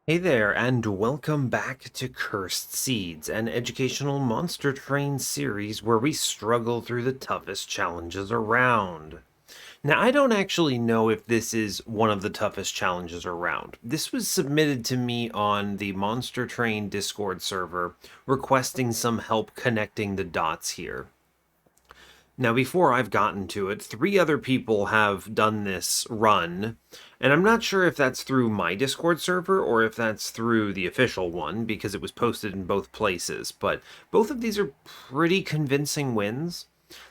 Hey there, and welcome back to Cursed Seeds, an educational monster train series where we struggle through the toughest challenges around. Now, I don't actually know if this is one of the toughest challenges around. This was submitted to me on the Monster Train Discord server, requesting some help connecting the dots here. Now, before I've gotten to it, three other people have done this run, and I'm not sure if that's through my Discord server or if that's through the official one because it was posted in both places. But both of these are pretty convincing wins.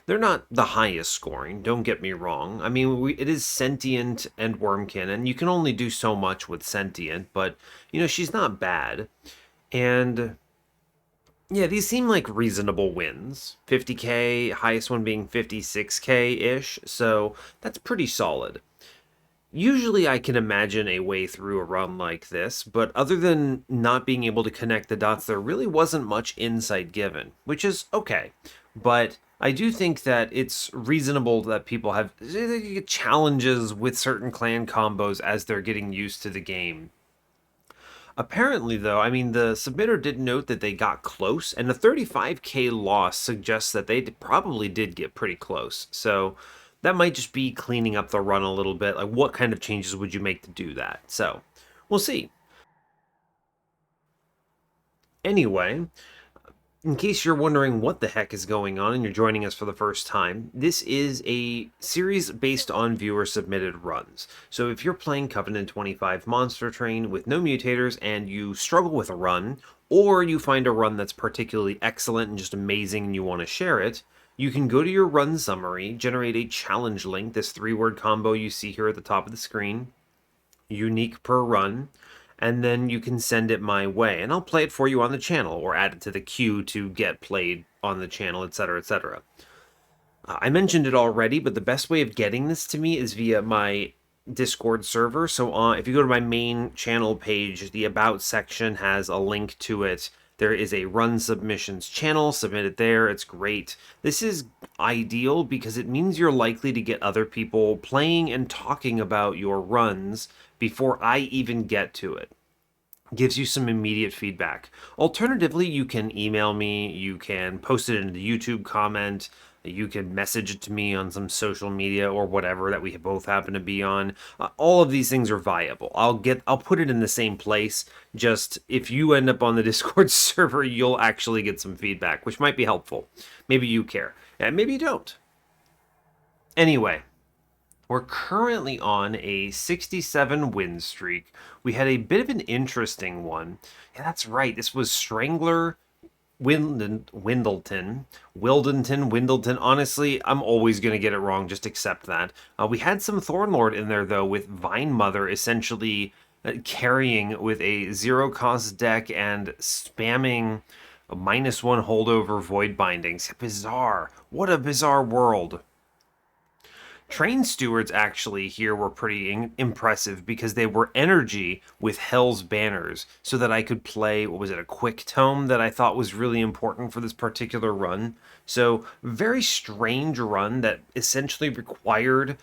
They're not the highest scoring, don't get me wrong. I mean, it is Sentient and Wurmkin, and you can only do so much with Sentient, but, she's not bad. And yeah, these seem like reasonable wins. 50k, highest one being 56k-ish, so that's pretty solid. Usually I can imagine a way through a run like this, but other than not being able to connect the dots, there really wasn't much insight given, which is okay. But I do think that it's reasonable that people have challenges with certain clan combos as they're getting used to the game. Apparently, though, I mean, the submitter did note that they got close, and the 35k loss suggests that they probably did get pretty close. So that might just be cleaning up the run a little bit. Like, what kind of changes would you make to do that? So we'll see. Anyway, in case you're wondering what the heck is going on and you're joining us for the first time, this is a series based on viewer submitted runs. So if you're playing Covenant 25 Monster Train with no mutators and you struggle with a run, or you find a run that's particularly excellent and just amazing and you want to share it, you can go to your run summary, generate a challenge link, this 3-word combo you see here at the top of the screen, unique per run, and then you can send it my way, and I'll play it for you on the channel, or add it to the queue to get played on the channel, etc., etc. I mentioned it already, but the best way of getting this to me is via my Discord server. So if you go to my main channel page, the About section has a link to it. There is a Run Submissions channel, submit it there, it's great. This is ideal because it means you're likely to get other people playing and talking about your runs before I even get to it. Gives you some immediate feedback. Alternatively, you can email me, you can post it in the YouTube comment, you can message it to me on some social media or whatever that we both happen to be on. All of these things are viable. I'll put it in the same place. Just if you end up on the Discord server, you'll actually get some feedback, which might be helpful. Maybe you care, and maybe you don't. Anyway, we're currently on a 67 win streak. We had a bit of an interesting one. Yeah, that's right. This was Strangler Windleton. Honestly, I'm always going to get it wrong. Just accept that. We had some Thornlord in there, though, with Vine Mother essentially carrying with a zero cost deck and spamming a -1 holdover void bindings. Bizarre. What a bizarre world. Train stewards actually here were pretty impressive because they were energy with Hell's Banners so that I could play, what was it, a quick tome that I thought was really important for this particular run. So very strange run that essentially required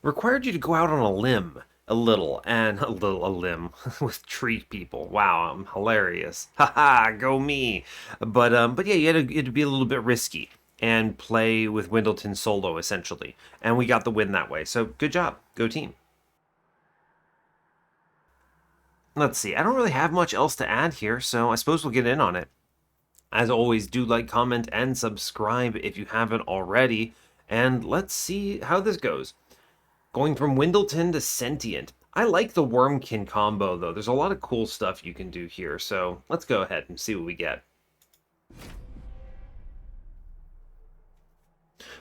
you to go out on a limb a little and a limb with tree people. Wow, I'm hilarious. Haha, go me. But yeah, you had to be a little bit risky and play with Windleton solo, essentially. And we got the win that way. So good job. Go team. Let's see. I don't really have much else to add here, so I suppose we'll get in on it. As always, do like, comment, and subscribe if you haven't already. And let's see how this goes. Going from Windleton to Sentient. I like the Wurmkin combo, though. There's a lot of cool stuff you can do here, so let's go ahead and see what we get.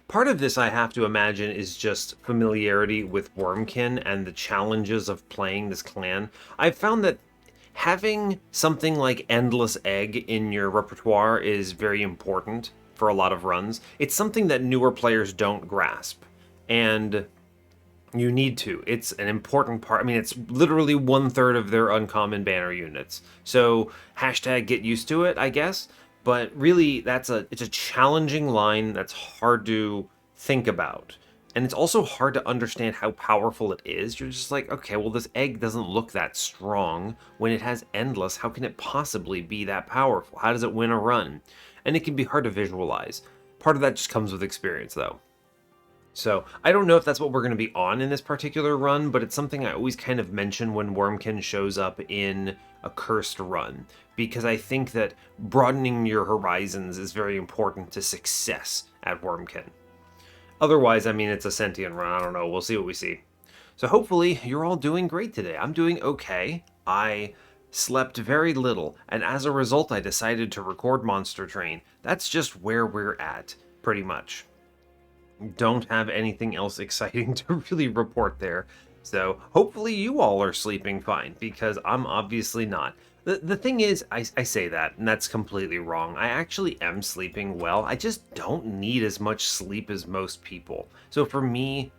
Part of this, I have to imagine, is just familiarity with Wurmkin and the challenges of playing this clan. I've found that having something like Endless Egg in your repertoire is very important for a lot of runs. It's something that newer players don't grasp, and you need to. It's an important part. I mean, it's literally 1/3 of their uncommon banner units. So hashtag get used to it, I guess. But really, it's a challenging line that's hard to think about. And it's also hard to understand how powerful it is. You're just like, okay, well, this egg doesn't look that strong. When it has endless, how can it possibly be that powerful? How does it win a run? And it can be hard to visualize. Part of that just comes with experience, though. So I don't know if that's what we're going to be on in this particular run, but it's something I always kind of mention when Wurmkin shows up in a cursed run, because I think that broadening your horizons is very important to success at Wurmkin. Otherwise, I mean, it's a sentient run. I don't know. We'll see what we see. So hopefully you're all doing great today. I'm doing okay. I slept very little, and as a result, I decided to record Monster Train. That's just where we're at, pretty much. Don't have anything else exciting to really report there. So hopefully you all are sleeping fine, because I'm obviously not. The thing is, I say that, and that's completely wrong. I actually am sleeping well. I just don't need as much sleep as most people. So for me,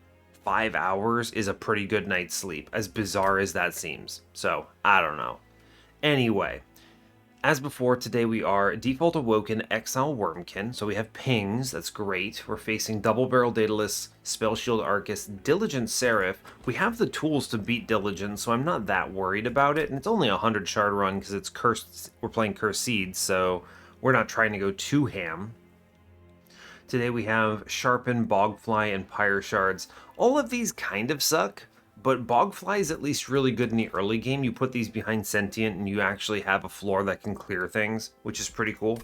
5 hours is a pretty good night's sleep, as bizarre as that seems. So, I don't know. Anyway, as before, today we are Default Awoken, Exile Wurmkin, so we have pings, that's great. We're facing Double Barrel Daedalus, Spell Shield Arcus, Diligent Seraph. We have the tools to beat Diligent, so I'm not that worried about it, and it's only a 100 shard run because it's cursed. We're playing Cursed Seeds, so we're not trying to go too ham. Today we have Sharpen, Bogfly, and Pyre Shards. All of these kind of suck, but Bogfly is at least really good in the early game. You put these behind Sentient and you actually have a floor that can clear things, which is pretty cool.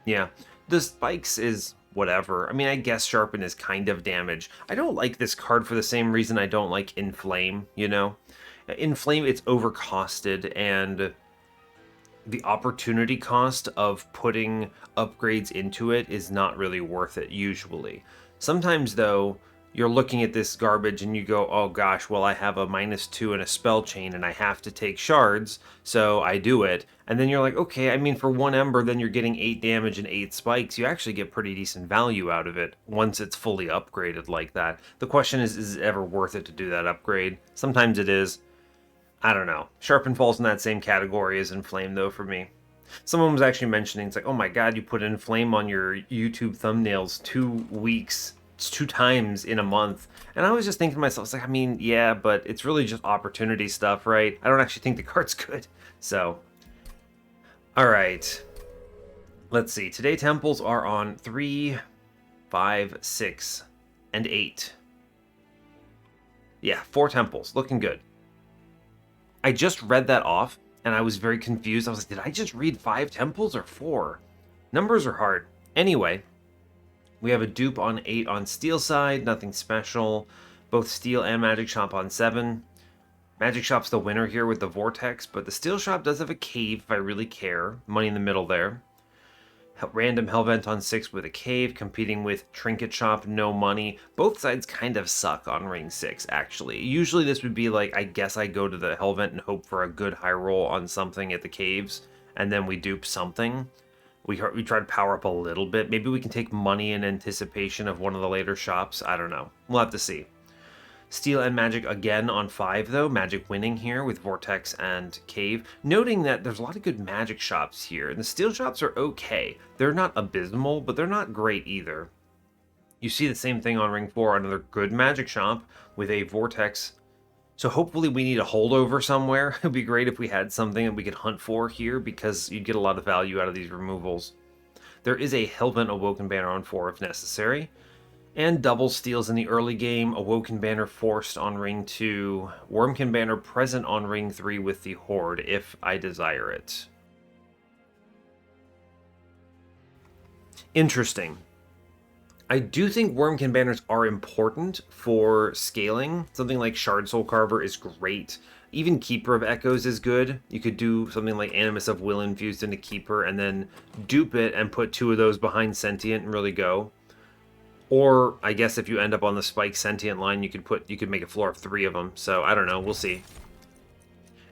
Yeah, the Spikes is whatever. I mean, I guess Sharpen is kind of damage. I don't like this card for the same reason I don't like Inflame, you know? Inflame, it's overcosted, and the opportunity cost of putting upgrades into it is not really worth it, usually. Sometimes, though, you're looking at this garbage and you go, oh gosh, well, I have a -2 and a spell chain and I have to take shards, so I do it. And then you're like, okay, I mean, for 1 Ember, then you're getting 8 damage and 8 spikes. You actually get pretty decent value out of it once it's fully upgraded like that. The question is it ever worth it to do that upgrade? Sometimes it is. I don't know. Sharpen falls in that same category as Inflame, though, for me. Someone was actually mentioning, it's like, oh my god, you put Inflame on your YouTube thumbnails 2 weeks. It's 2 times in a month. And I was just thinking to myself, it's like, I mean, yeah, but it's really just opportunity stuff, right? I don't actually think the card's good. So, alright. Let's see. Today temples are on 3, 5, 6, and 8. Yeah, 4 temples. Looking good. I just read that off, and I was very confused. I was like, did I just read 5 temples or 4? Numbers are hard. Anyway, we have a dupe on 8 on Steel side, nothing special. Both Steel and Magic Shop on 7. Magic Shop's the winner here with the Vortex, but the Steel Shop does have a cave if I really care. Money in the middle there. Random Hellvent on 6 with a cave, competing with Trinket Shop, no money. Both sides kind of suck on ring 6, actually. Usually this would be like, I guess I go to the Hellvent and hope for a good high roll on something at the caves, and then we dupe something. We try to power up a little bit. Maybe we can take money in anticipation of one of the later shops. I don't know. We'll have to see. Steel and Magic again on 5, though. Magic winning here with Vortex and Cave. Noting that there's a lot of good Magic shops here. And the Steel shops are okay. They're not abysmal, but they're not great either. You see the same thing on Ring 4. Another good Magic shop with a Vortex. So hopefully we need a holdover somewhere. It would be great if we had something that we could hunt for here, because you'd get a lot of value out of these removals. There is a Hellvent Awoken banner on 4 if necessary. And double steals in the early game. Awoken banner forced on ring 2. Wurmkin banner present on ring 3 with the Horde if I desire it. Interesting. I do think Wurmkin banners are important for scaling. Something like Shard Soul Carver is great. Even Keeper of Echoes is good. You could do something like Animus of Will infused into Keeper and then dupe it and put 2 of those behind Sentient and really go. Or, I guess if you end up on the Spike Sentient line, you could make a floor of 3 of them. So, I don't know. We'll see.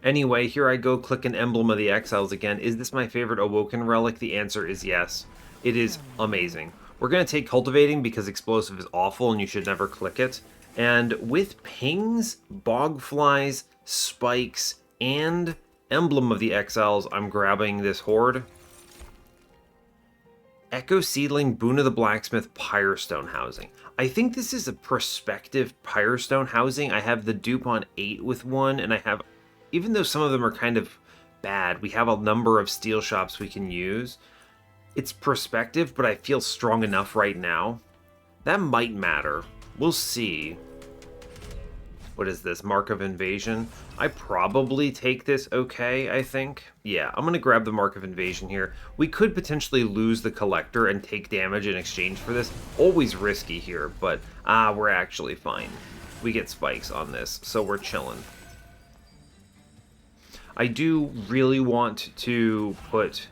Anyway, here I go clicking Emblem of the Exiles again. Is this my favorite Awoken relic? The answer is yes. It is amazing. We're going to take Cultivating because Explosive is awful and you should never click it. And with Pings, Bogflies, Spikes, and Emblem of the Exiles, I'm grabbing this Horde. Echo Seedling, Boon of the Blacksmith, Pyrestone Housing. I think this is a prospective Pyrestone Housing. I have the dupe on 8 with one, and I have, even though some of them are kind of bad, we have a number of steel shops we can use. It's prospective, but I feel strong enough right now. That might matter. We'll see. What is this? Mark of Invasion. I probably take this okay, I think. Yeah, I'm going to grab the Mark of Invasion here. We could potentially lose the Collector and take damage in exchange for this. Always risky here, but we're actually fine. We get spikes on this, so we're chilling. I do really want to put...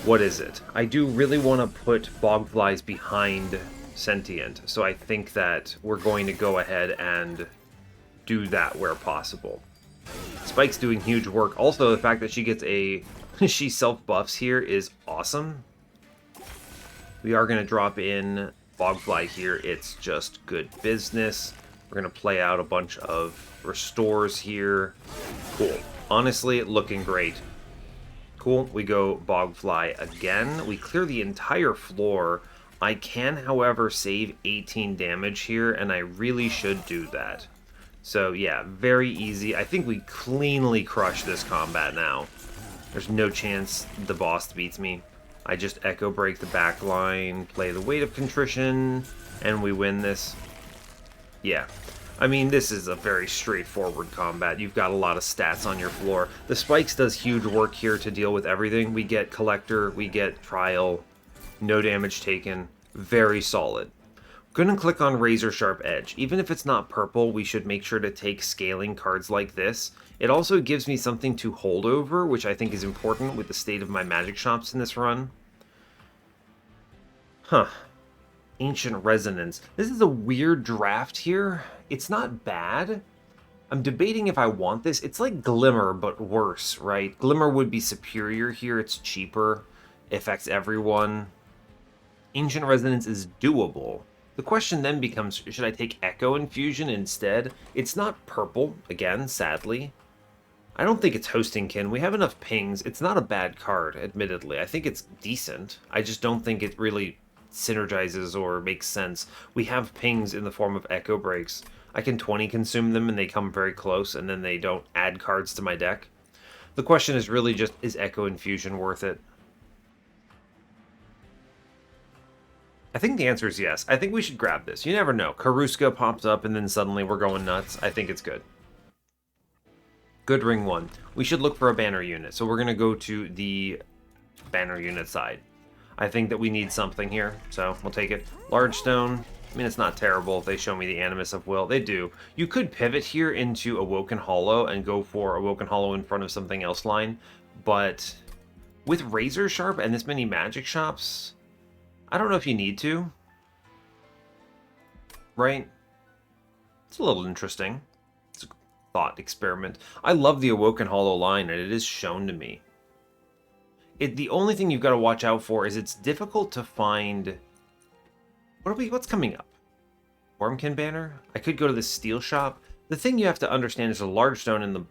What is it? I do really want to put Bogflies behind Sentient, so I think that we're going to go ahead and do that where possible. Spike's doing huge work. Also, the fact that she gets a... she self-buffs here is awesome. We are going to drop in Bogfly here. It's just good business. We're going to play out a bunch of restores here. Cool. Honestly, looking great. Cool. We go Bogfly again. We clear the entire floor. I can, however, save 18 damage here, and I really should do that. So, yeah, very easy. I think we cleanly crush this combat now. There's no chance the boss beats me. I just Echo Break the back line, play the Weight of Contrition, and we win this. Yeah. I mean, this is a very straightforward combat. You've got a lot of stats on your floor. The Spikes does huge work here to deal with everything. We get Collector, we get Trial, no damage taken. Very solid. Gonna click on Razor Sharp Edge. Even if it's not purple, we should make sure to take scaling cards like this. It also gives me something to hold over, which I think is important with the state of my magic shops in this run. Huh. Ancient Resonance. This is a weird draft here. It's not bad. I'm debating if I want this. It's like Glimmer, but worse, right? Glimmer would be superior here. It's cheaper. It affects everyone. Ancient Resonance is doable. The question then becomes, should I take Echo Infusion instead? It's not purple, again, sadly. I don't think it's Hosting Kin. We have enough pings. It's not a bad card, admittedly. I think it's decent. I just don't think it really synergizes or makes sense. We have pings in the form of Echo Breaks. I can 20 consume them and they come very close, and then they don't add cards to my deck. The question is really just, is Echo Infusion worth it? I think the answer is yes. I think we should grab this. You never know. Karuska pops up and then suddenly we're going nuts. I think it's good. Good ring 1. We should look for a banner unit. So we're going to go to the banner unit side. I think that we need something here, so we'll take it. Large Stone. I mean, it's not terrible if they show me the Animus of Will. They do. You could pivot here into Awoken Hollow and go for Awoken Hollow in front of something else line. But with Razor Sharp and this many magic shops... I don't know if you need to, right? It's a little interesting. It's a thought experiment. I love the Awoken Hollow line, and it is shown to me. The only thing you've got to watch out for is it's difficult to find... What's coming up? Wurmkin banner? I could go to the steel shop. The thing you have to understand is a large stone in the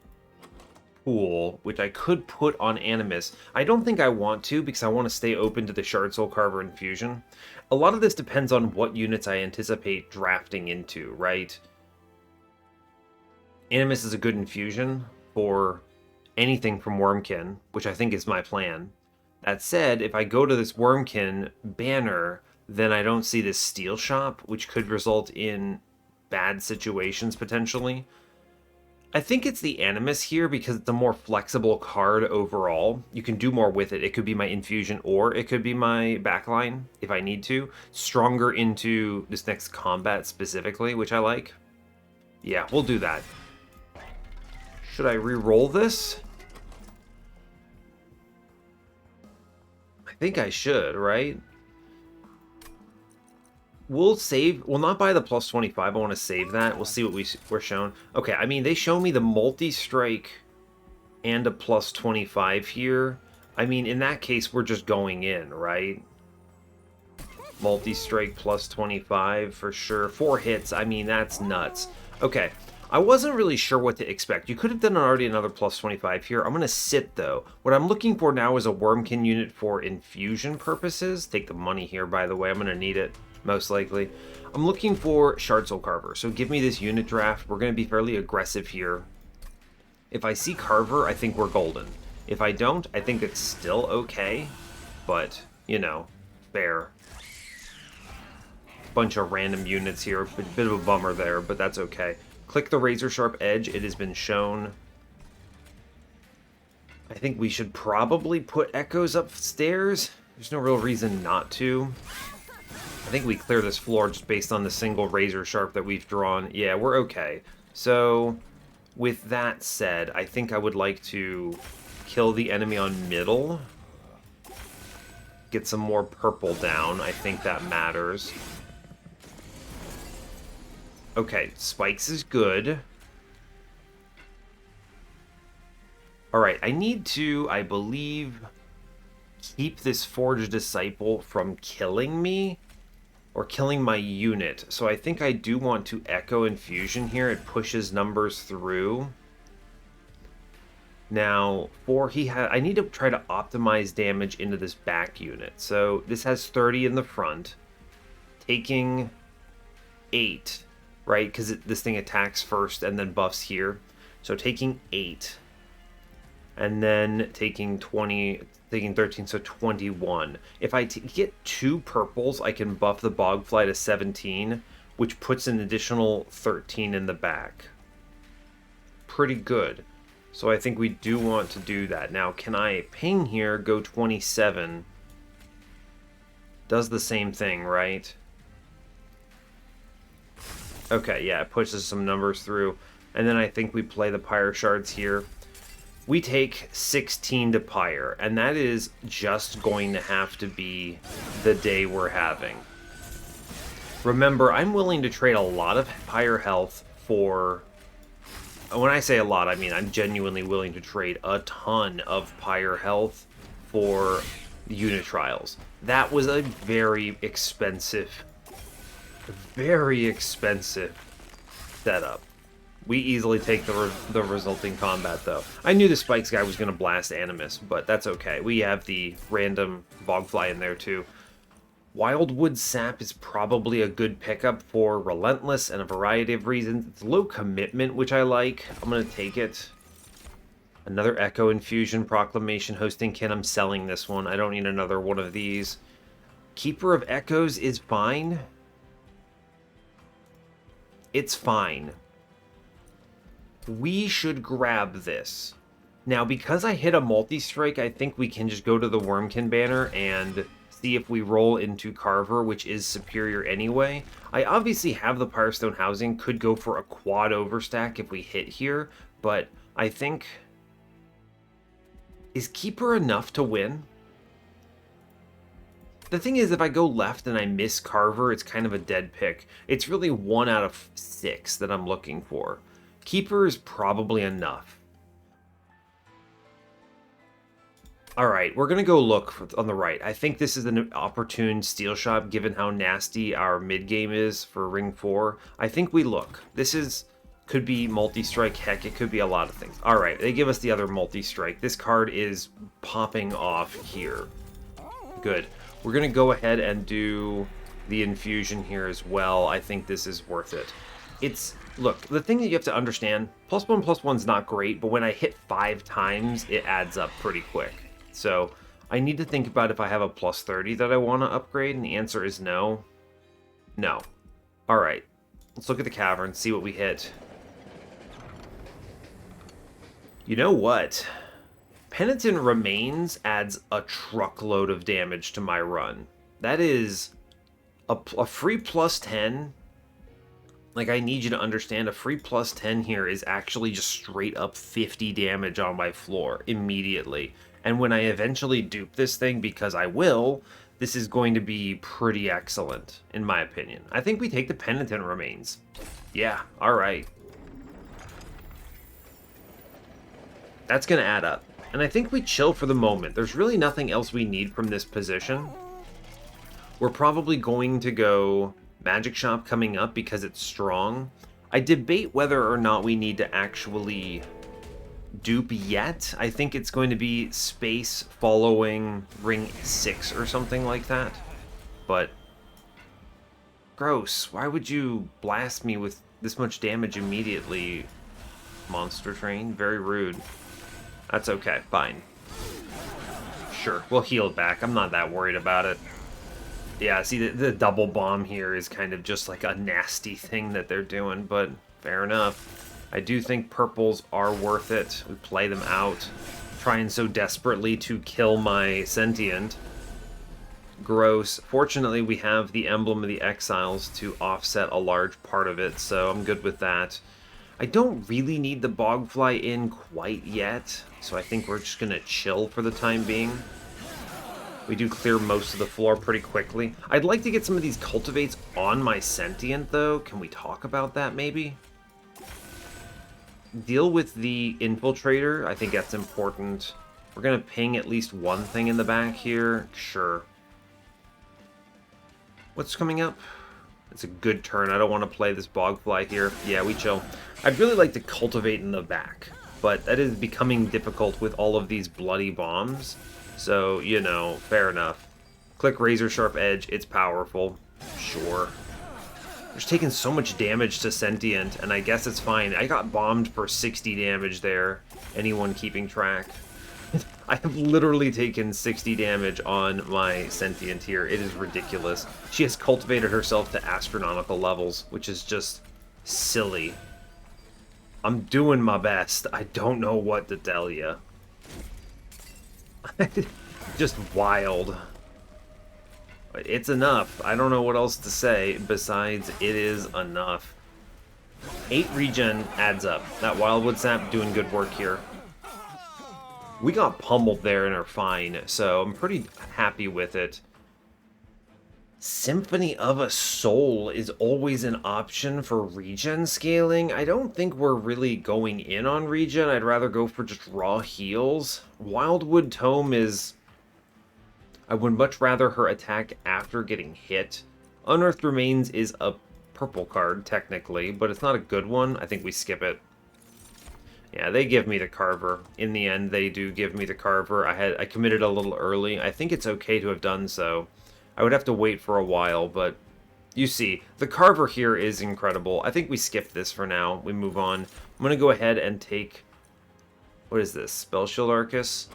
pool, which I could put on Animus. I don't think I want to because I want to stay open to the Shard Soul Carver Infusion. A lot of this depends on what units I anticipate drafting into, right? Animus is a good infusion for anything from Wurmkin, which I think is my plan. That said, if I go to this Wurmkin banner, then I don't see this steel shop, which could result in bad situations potentially. I think it's the Animus here because it's a more flexible card overall. You can do more with it. It could be my infusion or it could be my backline if I need to. Stronger into this next combat specifically, which I like. Yeah, we'll do that. Should I re-roll this? I think I should, right? We'll save. We'll not buy the plus 25. I want to save that. We'll see what we're shown. Okay, I mean, they show me the multi-strike and a plus 25 here. I mean, in that case, we're just going in, right? Multi-strike plus 25 for sure. 4 hits. I mean, that's nuts. Okay, I wasn't really sure what to expect. You could have done already another plus 25 here. I'm going to sit, though. What I'm looking for now is a Wurmkin unit for infusion purposes. Take the money here, by the way. I'm going to need it, most likely. I'm looking for Shard Soul Carver. So give me this unit draft. We're going to be fairly aggressive here. If I see Carver, I think we're golden. If I don't, I think it's still okay. But, you know, fair. Bunch of random units here. A bit of a bummer there, but that's okay. Click the Razor Sharp Edge. It has been shown. I think we should probably put echoes upstairs. There's no real reason not to. I think we clear this floor just based on the single Razor Sharp that we've drawn. Yeah, we're okay. So, with that said, I think I would like to kill the enemy on middle. Get some more purple down. I think that matters. Okay, spikes is good. Alright, I need to, I believe, keep this Forged Disciple from killing me, or killing my unit. So I think I do want to Echo Infusion here. It pushes numbers through. Now, I need to try to optimize damage into this back unit. So this has 30 in the front, taking 8. Right, because this thing attacks first and then buffs here. So taking 8. And then taking 20, taking 13, so 21. If I get 2 purples, I can buff the Bogfly to 17, which puts an additional 13 in the back. Pretty good. So I think we do want to do that. Now, can I ping here, go 27? Does the same thing, right? Okay, yeah, it pushes some numbers through. And then I think we play the Pyre Shards here. We take 16 to Pyre, and that is just going to have to be the day we're having. Remember, I'm willing to trade a lot of Pyre health for... When I say a lot, I mean I'm genuinely willing to trade a ton of Pyre health for unit trials. That was a very expensive setup. We easily take the resulting combat, though. I knew the Spikes guy was going to blast Animus, but that's okay. We have the random Bogfly in there, too. Wildwood Sap is probably a good pickup for Relentless and a variety of reasons. It's low commitment, which I like. I'm going to take it. Another Echo Infusion Proclamation Hosting Kit. I'm selling this one. I don't need another one of these. Keeper of Echoes is fine. It's fine. We should grab this. Now, because I hit a multi-strike, I think we can just go to the Wurmkin banner and see if we roll into Carver, which is superior anyway. I obviously have the Firestone Housing, could go for a quad overstack if we hit here, but I think... Is Keeper enough to win? The thing is, if I go left and I miss Carver, it's kind of a dead pick. It's really 1 out of 6 that I'm looking for. Keeper is probably enough. Alright, we're going to go look on the right. I think this is an opportune steal shot, given how nasty our mid-game is for Ring 4. I think we look. This could be multi-strike, heck, it could be a lot of things. Alright, they give us the other multi-strike. This card is popping off here. Good. We're going to go ahead and do the infusion here as well. I think this is worth it. Look, the thing that you have to understand, +1/+1's not great, but when I hit 5 times, it adds up pretty quick. So, I need to think about if I have a +30 that I want to upgrade, and the answer is no. No. Alright, let's look at the cavern, see what we hit. You know what? Penitent Remains adds a truckload of damage to my run. That is a free +10. Like, I need you to understand, a free +10 here is actually just straight up 50 damage on my floor immediately. And when I eventually dupe this thing, because I will, this is going to be pretty excellent, in my opinion. I think we take the Penitent Remains. Yeah, alright. That's going to add up. And I think we chill for the moment. There's really nothing else we need from this position. We're probably going to go Magic Shop coming up because it's strong. I debate whether or not we need to actually dupe yet. I think it's going to be space following ring 6 or something like that. But gross. Why would you blast me with this much damage immediately, Monster Train? Very rude. That's okay. Fine. Sure, we'll heal it back. I'm not that worried about it. Yeah, see, the double bomb here is kind of just like a nasty thing that they're doing, but fair enough. I do think purples are worth it. We play them out, trying so desperately to kill my Sentient. Gross. Fortunately, we have the Emblem of the Exiles to offset a large part of it, so I'm good with that. I don't really need the Bogfly in quite yet, so I think we're just going to chill for the time being. We do clear most of the floor pretty quickly. I'd like to get some of these cultivates on my Sentient, though. Can we talk about that, maybe? Deal with the Infiltrator. I think that's important. We're going to ping at least one thing in the back here. Sure. What's coming up? It's a good turn. I don't want to play this Bogfly here. Yeah, we chill. I'd really like to cultivate in the back, but that is becoming difficult with all of these bloody bombs. So, you know, fair enough. Click Razor Sharp Edge. It's powerful. Sure. There's taking so much damage to Sentient, and I guess it's fine. I got bombed for 60 damage there. Anyone keeping track? I have literally taken 60 damage on my Sentient here. It is ridiculous. She has cultivated herself to astronomical levels, which is just silly. I'm doing my best. I don't know what to tell you. Just wild. It's enough. I don't know what else to say besides it is enough. 8 regen adds up. That Wildwood Sap doing good work here. We got pummeled there and are fine, so I'm pretty happy with it. Symphony of a Soul is always an option for regen scaling. I don't think we're really going in on regen. I'd rather go for just raw heals. Wildwood Tome is... I would much rather her attack after getting hit. Unearthed Remains is a purple card, technically, but it's not a good one. I think we skip it. Yeah, they give me the Carver. In the end, they do give me the Carver. I committed a little early. I think it's okay to have done so. I would have to wait for a while, but you see, the Carver here is incredible. I think we skip this for now. We move on. I'm going to go ahead and take... What is this? Spell Shield Arcus?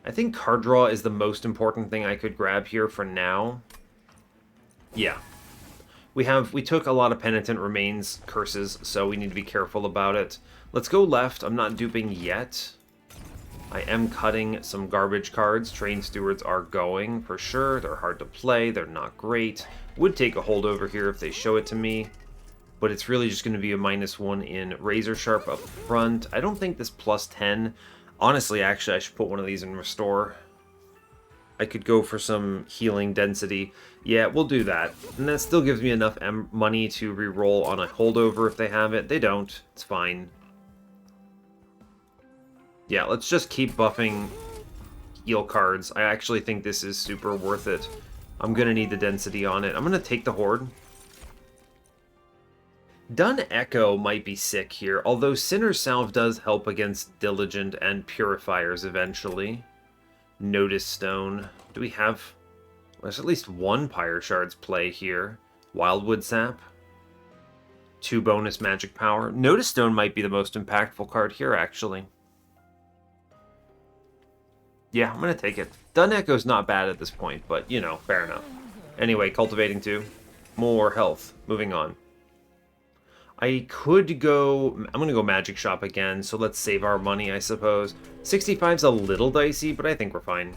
I think card draw is the most important thing I could grab here for now. Yeah. We took a lot of Penitent Remains curses, so we need to be careful about it. Let's go left. I'm not duping yet. I am cutting some garbage cards. Train Stewards are going, for sure. They're hard to play. They're not great. Would take a holdover here if they show it to me. But it's really just going to be a -1 in Razor Sharp up front. I don't think this +10... Honestly, actually, I should put one of these in Restore. I could go for some healing density. Yeah, we'll do that. And that still gives me enough money to re-roll on a holdover if they have it. They don't. It's fine. Yeah, let's just keep buffing heal cards. I actually think this is super worth it. I'm going to need the density on it. I'm going to take the Horde. Dun Echo might be sick here, although Sinner's Salve does help against Diligent and Purifiers eventually. Notice Stone. Do we have... There's at least one Pyre Shards play here. Wildwood Sap. 2 bonus magic power. Notice Stone might be the most impactful card here, actually. Yeah, I'm going to take it. Dun Echo's not bad at this point, but, you know, fair enough. Anyway, Cultivating 2. More health. Moving on. I could go... I'm going to go Magic Shop again, so let's save our money, I suppose. 65's a little dicey, but I think we're fine.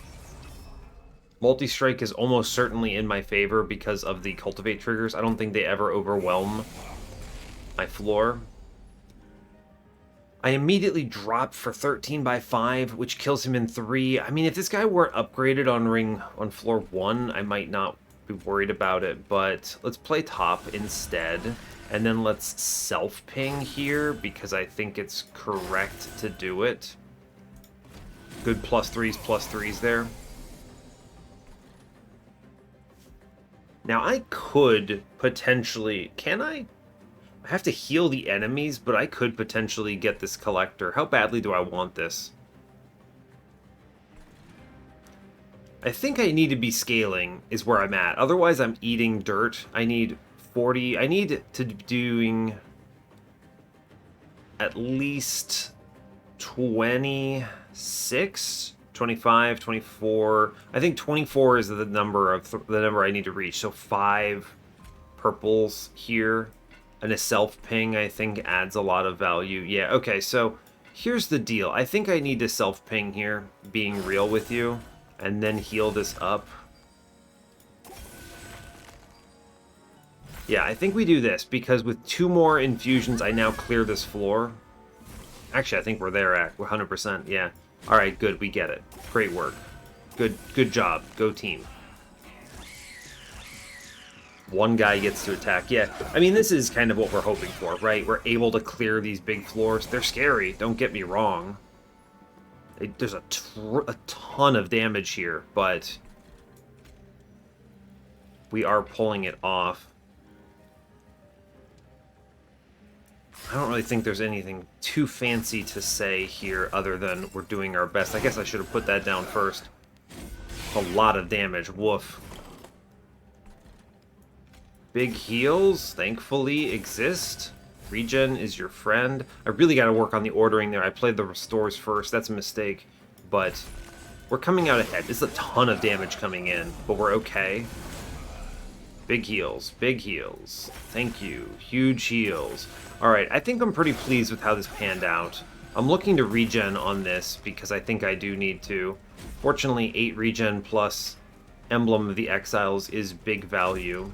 Multi-Strike is almost certainly in my favor because of the Cultivate triggers. I don't think they ever overwhelm my floor. I immediately drop for 13 by 5, which kills him in 3. I mean, if this guy weren't upgraded on floor 1, I might not be worried about it, but let's play top instead. And then let's self-ping here, because I think it's correct to do it. Good +3s there. Now, I could potentially... Can I? I have to heal the enemies, but I could potentially get this collector. How badly do I want this? I think I need to be scaling is where I'm at. Otherwise, I'm eating dirt. I need 40. I need to be doing at least 26, 25, 24. I think 24 is the number I need to reach. So 5 purples here. And a self-ping, I think, adds a lot of value. Yeah, okay, so here's the deal. I think I need to self-ping here, being real with you, and then heal this up. Yeah, I think we do this, because with 2 more infusions, I now clear this floor. Actually, I think we're there at 100%, yeah. Alright, good, we get it. Great work. Good job. Go team. One guy gets to attack. Yeah, I mean, this is kind of what we're hoping for, right? We're able to clear these big floors. They're scary, don't get me wrong. There's a ton of damage here, but we are pulling it off. I don't really think there's anything too fancy to say here other than we're doing our best. I guess I should have put that down first. A lot of damage. Woof. Big heals, thankfully, exist. Regen is your friend. I really got to work on the ordering there. I played the restores first. That's a mistake. But we're coming out ahead. There's a ton of damage coming in, but we're okay. Big heals. Big heals. Thank you. Huge heals. Alright, I think I'm pretty pleased with how this panned out. I'm looking to regen on this because I think I do need to. Fortunately, 8 regen plus Emblem of the Exiles is big value.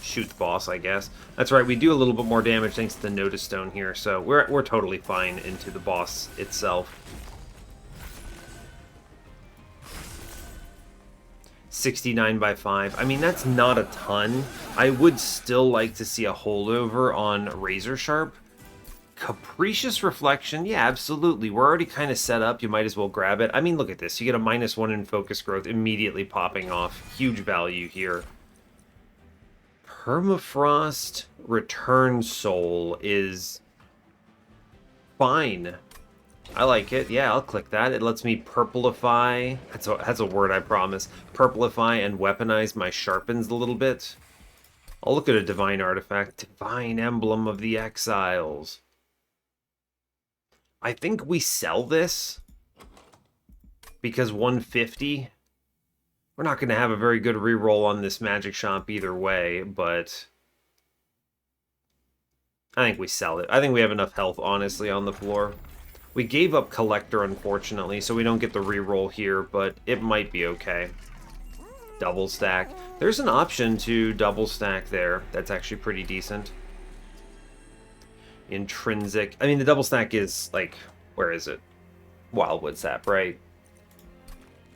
Shoot the boss, I guess. That's right, we do a little bit more damage thanks to the Notice Stone here, so we're totally fine into the boss itself. 69 by 5. I mean, that's not a ton. I would still like to see a holdover on Razor Sharp. Capricious Reflection, yeah, absolutely. We're already kind of set up. You might as well grab it. I mean, look at this. You get a -1 in focus growth immediately popping off. Huge value here. Permafrost Return Soul is fine. I like it. Yeah, I'll click that. It lets me purplify. That's a word, I promise. Purplify and weaponize my sharpens a little bit. I'll look at a divine artifact. Divine Emblem of the Exiles. I think we sell this because 150. We're not going to have a very good reroll on this magic shop either way, but I think we sell it. I think we have enough health, honestly, on the floor. We gave up Collector, unfortunately, so we don't get the reroll here, but it might be okay. Double stack. There's an option to double stack there. That's actually pretty decent. Intrinsic. I mean, the double stack is, like, where is it? Wildwood Sap, right?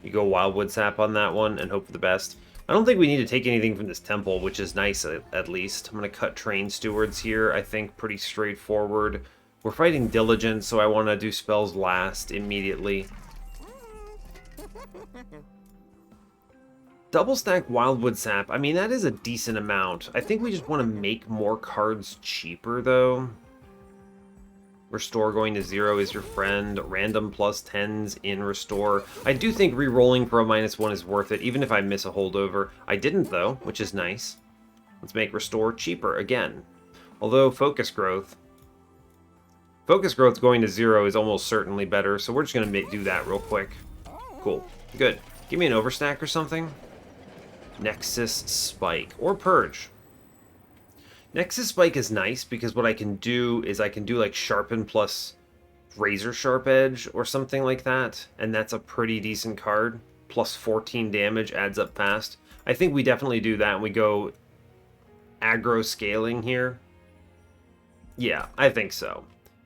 You go Wildwood Sap on that one and hope for the best. I don't think we need to take anything from this temple, which is nice at least. I'm going to cut Train Stewards here, I think pretty straightforward. We're fighting Diligence, so I want to do spells last immediately. Double stack Wildwood Sap, I mean, that is a decent amount. I think we just want to make more cards cheaper, though. Restore going to 0 is your friend. Random +10s in Restore. I do think re-rolling for a -1 is worth it, even if I miss a holdover. I didn't, though, which is nice. Let's make Restore cheaper again. Although Focus Growth going to 0 is almost certainly better, so we're just going to do that real quick. Cool. Good. Give me an Overstack or something. Nexus Spike. Or Purge. Nexus Spike is nice because what I can do is I can do like Sharpen plus Razor Sharp Edge or something like that, and that's a pretty decent card. Plus 14 damage, adds up fast. I think we definitely do that and we go aggro scaling here. Yeah, I think so.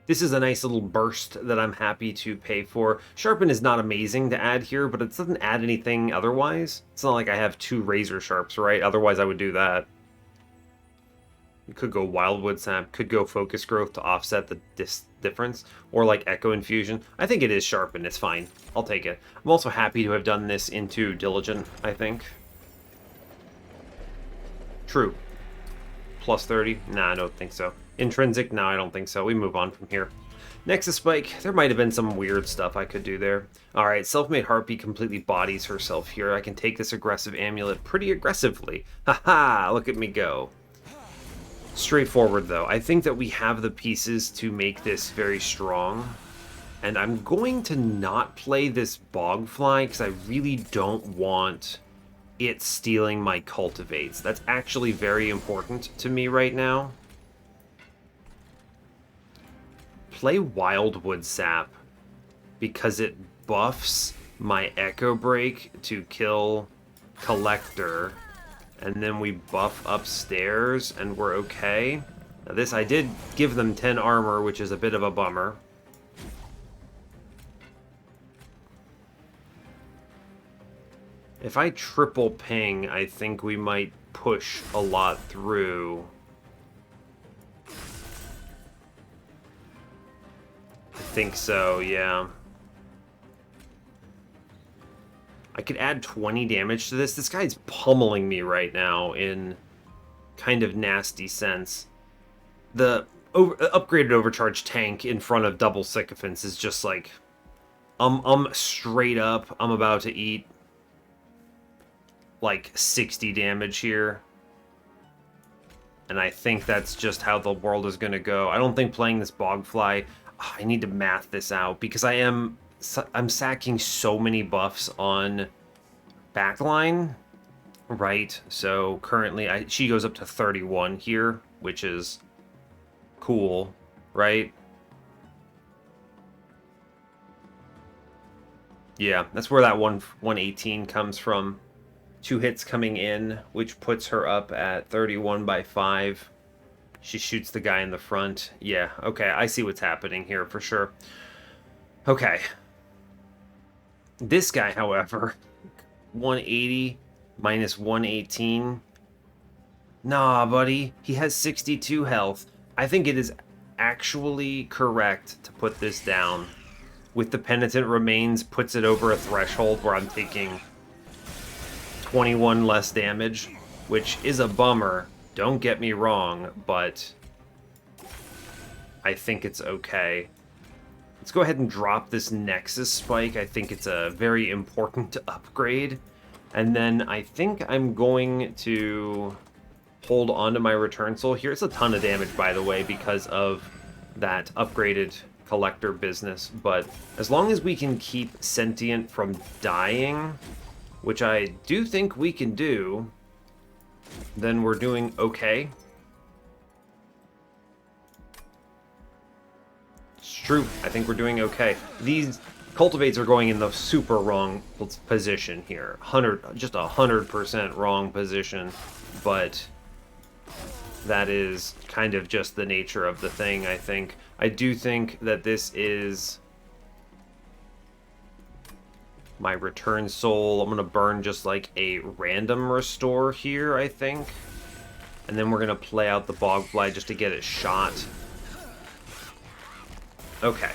This is a nice little burst that I'm happy to pay for. Sharpen is not amazing to add here, but it doesn't add anything otherwise. It's not like I have 2 Razor Sharps, right? Otherwise I would do that. You could go Wildwood Sap, could go Focus Growth to offset the difference, or like Echo Infusion. I think it is Sharpened, it's fine. I'll take it. I'm also happy to have done this into Diligent, I think. True. plus 30? Nah, I don't think so. Intrinsic? No, I don't think so. We move on from here. Nexus Spike, there might have been some weird stuff I could do there. Alright, Self-Made Harpy completely bodies herself here. I can take this aggressive amulet pretty aggressively. Haha, look at me go. Straightforward though. I think that we have the pieces to make this very strong. And I'm going to not play this Bogfly because I really don't want it stealing my cultivates. That's actually very important to me right now. Play Wildwood Sap because it buffs my Echo Break to kill Collector, and then we buff upstairs and we're okay. Now this, I did give them 10 armor, which is a bit of a bummer. If I triple ping, I think we might push a lot through. I think so, yeah. I could add 20 damage to this. This guy's pummeling me right now in kind of nasty sense. The upgraded overcharge tank in front of double sycophants is just like, I'm straight up. I'm about to eat like 60 damage here. And I think that's just how the world is going to go. I don't think playing this Bogfly, I need to math this out because I'm sacking so many buffs on backline, right? So currently she goes up to 31 here, which is cool, right? Yeah, that's where that 118 comes from. 2 hits coming in, which puts her up at 31 by 5. She shoots the guy in the front. Yeah, okay, I see what's happening here for sure. Okay. This guy, however, 180 minus 118. Nah, buddy, he has 62 health. I think it is actually correct to put this down. With the Penitent Remains, puts it over a threshold where I'm taking 21 less damage, which is a bummer. Don't get me wrong, but I think it's okay. Let's go ahead and drop this Nexus Spike. I think it's a very important upgrade. And then I think I'm going to hold on to my Return Soul here. It's a ton of damage, by the way, because of that upgraded Collector business. But as long as we can keep Sentient from dying, which I do think we can do, then we're doing okay. It's true. I think we're doing okay. These cultivates are going in the super wrong position here. Just 100% wrong position, but that is kind of just the nature of the thing, I think. I do think that this is my Return Soul. I'm going to burn just like a random restore here, I think. And then we're going to play out the Bogfly just to get it shot. Okay.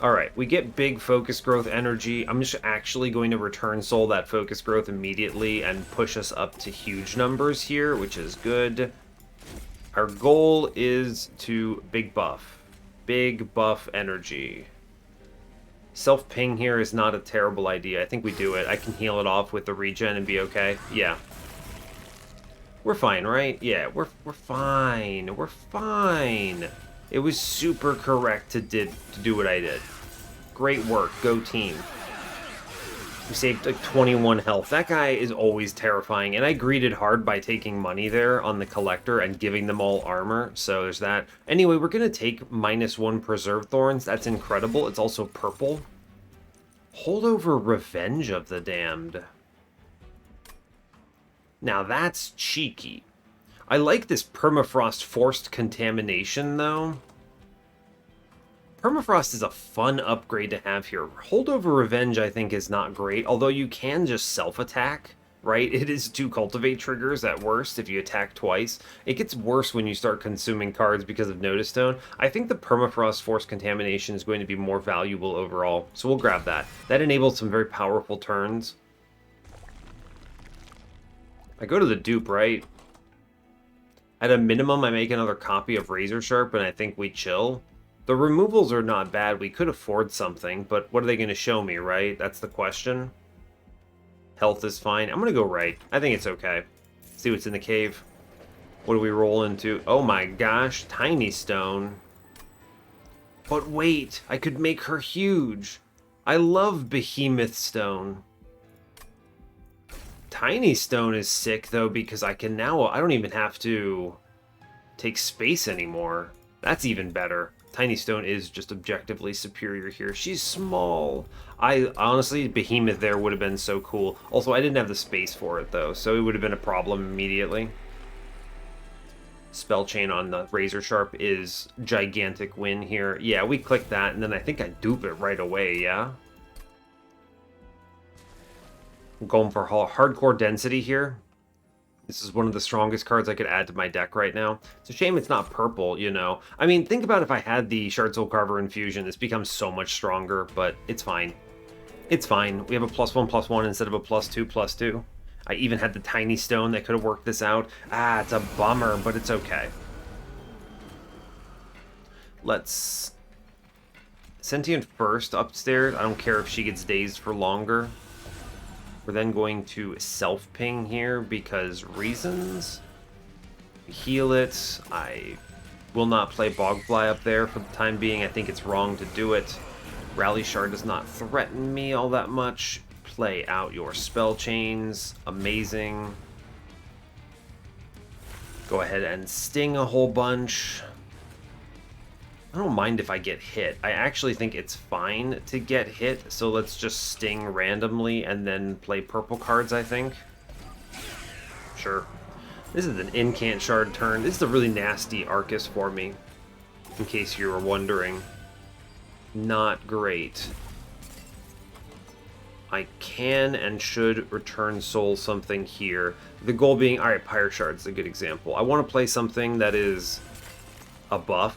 Alright, we get big focus growth energy. I'm just actually going to Return Soul that focus growth immediately and push us up to huge numbers here, which is good. Our goal is to big buff. Big buff energy. Self-ping here is not a terrible idea. I think we do it. I can heal it off with the regen and be okay. Yeah. We're fine, right? Yeah, we're fine. We're fine. It was super correct to do what I did. Great work. Go team. We saved like 21 health. That guy is always terrifying, and I greeted hard by taking money there on the Collector and giving them all armor, so there's that. Anyway, we're going to take -1 Preserve Thorns. That's incredible. It's also purple. Holdover Revenge of the Damned. Now that's cheeky. I like this Permafrost Forced Contamination, though. Permafrost is a fun upgrade to have here. Holdover Revenge, I think, is not great, although you can just self-attack, right? It is 2 Cultivate triggers at worst if you attack twice. It gets worse when you start consuming cards because of Notice Stone. I think the Permafrost Force Contamination is going to be more valuable overall, so we'll grab that. That enables some very powerful turns. I go to the dupe, right? At a minimum, I make another copy of Razor Sharp, and I think we chill. The removals are not bad. We could afford something, but what are they going to show me, right? That's the question. Health is fine. I'm going to go right. I think it's okay. See what's in the cave. What do we roll into? Oh my gosh, Tiny Stone. But wait, I could make her huge. I love Behemoth Stone. Tiny Stone is sick, though, because I can now... I don't even have to take space anymore. That's even better. Tiny Stone is just objectively superior here. She's small. Honestly, Behemoth there would have been so cool. Also, I didn't have the space for it, though, so it would have been a problem immediately. Spell chain on the Razor Sharp is gigantic win here. Yeah, we click that, and then I think I dupe it right away, yeah? I'm going for hardcore density here. This is one of the strongest cards I could add to my deck right now. It's a shame it's not purple, you know. I mean, think about if I had the Shard Soul Carver Infusion. This becomes so much stronger, but it's fine. It's fine. We have a +1/+1 instead of a +2/+2. I even had the Tiny Stone that could have worked this out. Ah, it's a bummer, but it's okay. Let's... Sentient first upstairs. I don't care if she gets dazed for longer. We're then going to self-ping here because reasons. Heal it. I will not play Bogfly up there for the time being. I think it's wrong to do it. Rally Shard does not threaten me all that much. Play out your spell chains. Amazing. Go ahead and sting a whole bunch. I don't mind if I get hit. I actually think it's fine to get hit, so let's just sting randomly and then play purple cards, I think. Sure. This is an Incant Shard turn. This is a really nasty Arcus for me, in case you were wondering. Not great. I can and should return soul something here. The goal being, alright, Pyre Shard's a good example. I want to play something that is a buff,